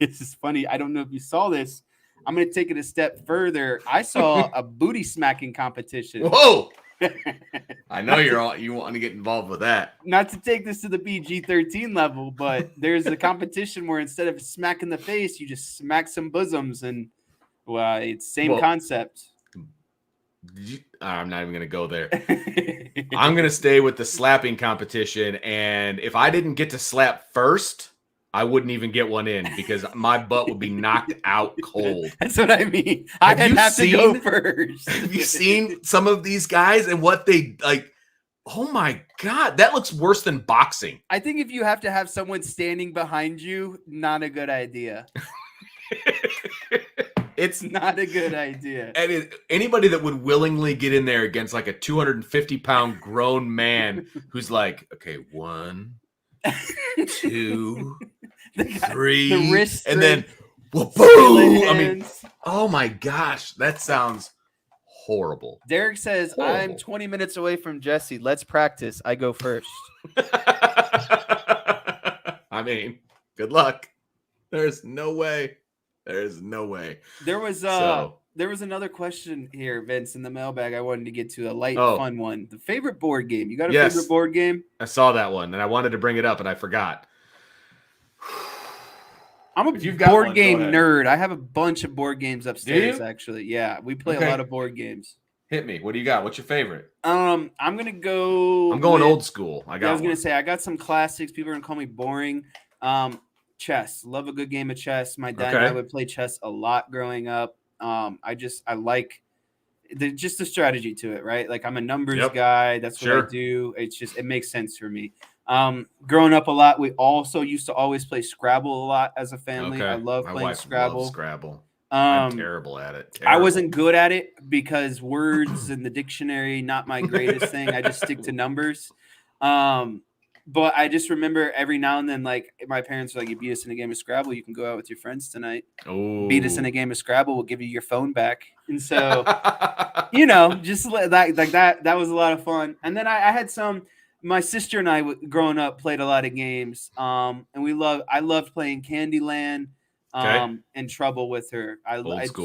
this is funny. I don't know if you saw this. I'm going to take it a step further. I saw a booty smacking competition. Whoa. I know you want to get involved with that. Not to take this to the PG-13 level, but there's a competition where instead of smacking the face, you just smack some bosoms, and it's same concept. I'm not even going to go there. I'm going to stay with the slapping competition. And if I didn't get to slap first, I wouldn't even get one in because my butt would be knocked out cold. That's what I mean. I'd have to go first. Have you seen some of these guys and what they like? Oh my God, that looks worse than boxing. I think if you have to have someone standing behind you, not a good idea. It's not a good idea. And anybody that would willingly get in there against like a 250-pound grown man who's like, okay, 1, 2, 3, the wrist and then Well, boom! I mean, oh my gosh, that sounds horrible. Derek says, I'm 20 minutes away from Jesse. Let's practice. I go first. I mean, good luck. There's no way. There's no way. There was another question here, Vince, in the mailbag I wanted to get to, a light, fun one. The favorite board game. You got a favorite board game? I saw that one, and I wanted to bring it up, and I forgot. I'm a board game nerd. I have a bunch of board games upstairs, actually. Yeah, we play a lot of board games. Hit me. What do you got? What's your favorite? I'm going old school. I was going to say, I got some classics. People are going to call me boring. Chess. Love a good game of chess. My dad and I would play chess a lot growing up. I like the strategy to it, right? Like, I'm a numbers guy. That's what I do. It makes sense for me. Growing up a lot, we also used to always play Scrabble a lot as a family. I love playing Scrabble. Scrabble. I'm terrible at it. I wasn't good at it because words in the dictionary, not my greatest thing. I just stick to numbers. But I just remember every now and then, like, my parents were like, you beat us in a game of Scrabble, you can go out with your friends tonight. Ooh. Beat us in a game of Scrabble, we'll give you your phone back. And so, just like that was a lot of fun. And then I had my sister and I, growing up, played a lot of games. And I loved playing Candyland and Trouble with her.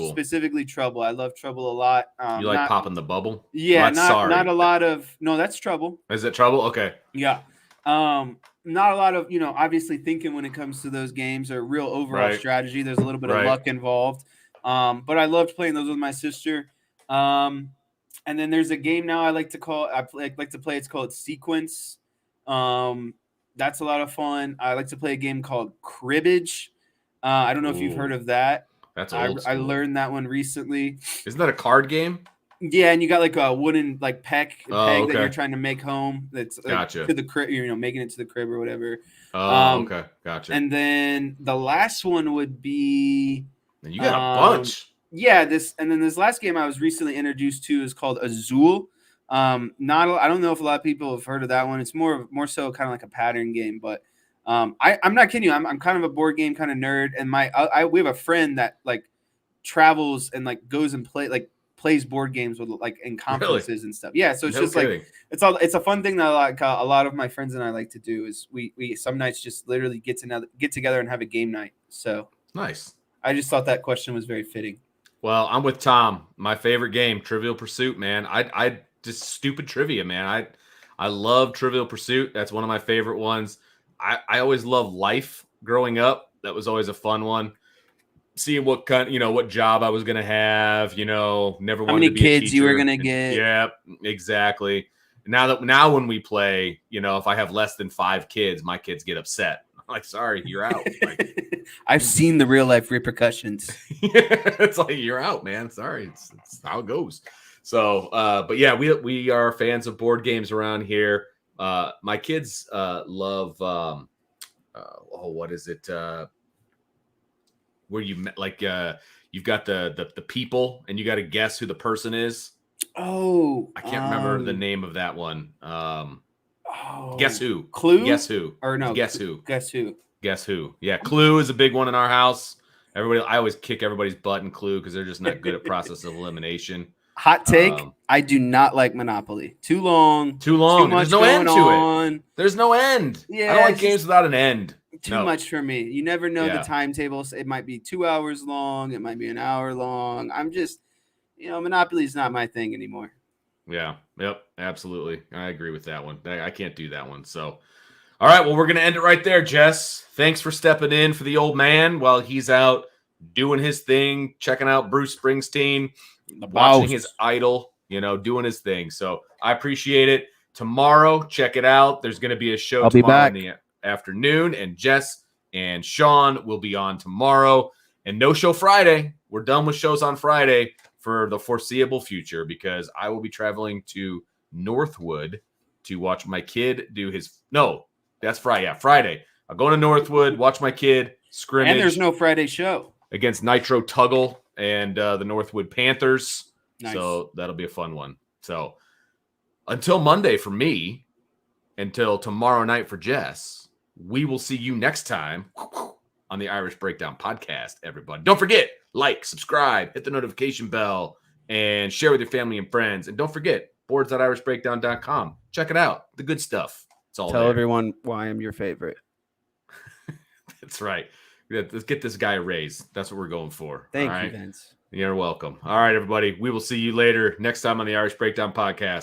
Specifically Trouble. I love Trouble a lot. You like popping the bubble? Yeah, not a lot of – no, that's Trouble. Is it Trouble? Okay. Yeah. Not a lot of, obviously thinking when it comes to those games or real overall strategy. There's a little bit of luck involved. But I loved playing those with my sister. And then there's a game now I like to play. It's called Sequence. That's a lot of fun. I like to play a game called Cribbage. I don't know if you've heard of that. That's old school. I learned that one recently. Isn't that a card game? Yeah, and you got like a wooden peg that you're trying to make home. That's gotcha. To the crib, making it to the crib or whatever. Okay, gotcha. And then the last one would be. And you got a bunch. Yeah, this last game I was recently introduced to is called Azul. I don't know if a lot of people have heard of that one. It's more so kind of like a pattern game, but I'm not kidding you. I'm kind of a board game kind of nerd, and we have a friend that travels and goes and plays board games with in conferences and stuff. Yeah, so it's it's a fun thing that a lot of my friends and I like to do. Is we some nights just literally get together and have a game night. So nice. I just thought that question was very fitting. Well, I'm with Tom. My favorite game, Trivial Pursuit, man. I just stupid trivia, man. I love Trivial Pursuit. That's one of my favorite ones. I always loved Life growing up. That was always a fun one. Seeing what what job I was gonna have. Never wanted to be a teacher. How many kids you were gonna get? Yeah, exactly. Now when we play, if I have less than 5 kids, my kids get upset. I'm like, sorry, you're out. I've seen the real life repercussions. It's like, you're out, man. Sorry, it's how it goes. So, but yeah, we are fans of board games around here. My kids love. What is it? Where you've got the people, and you got to guess who the person is. Oh, I can't remember the name of that one. Guess who? Clue? Guess who? Or no? Guess who? Guess who? Guess who? Yeah, Clue is a big one in our house. I always kick everybody's butt in Clue because they're just not good at process of elimination. Hot take: I do not like Monopoly. Too long. Too long. There's no end to it. There's no end. Yeah, I don't like games without an end. Too much for me. You never know the timetables. It might be 2 hours long. It might be an hour long. I'm just, Monopoly is not my thing anymore. Yeah. Yep. Absolutely. I agree with that one. I can't do that one. So, all right. Well, we're going to end it right there, Jess. Thanks for stepping in for the old man while he's out doing his thing, checking out Bruce Springsteen, watching his idol, doing his thing. So I appreciate it. Tomorrow, check it out. There's going to be a show tomorrow in the afternoon, and Jess and Sean will be on tomorrow. And no show Friday. We're done with shows on Friday for the foreseeable future because I will be traveling to Northwood to watch my kid do his – no, that's Friday. Yeah, Friday. I'll go to Northwood, watch my kid scrimmage. And there's no Friday show. Against Nitro Tuggle and the Northwood Panthers. Nice. So that'll be a fun one. So until Monday for me, until tomorrow night for Jess, we will see you next time on the Irish Breakdown podcast, everybody. Don't forget, like, subscribe, hit the notification bell, and share with your family and friends. And don't forget, boards.irishbreakdown.com. Check it out. The good stuff. It's all Tell there. everyone why I'm your favorite. That's right. Let's get this guy a raise. That's what we're going for. Thank you, Vince. You're welcome. All right, everybody. We will see you later next time on the Irish Breakdown podcast.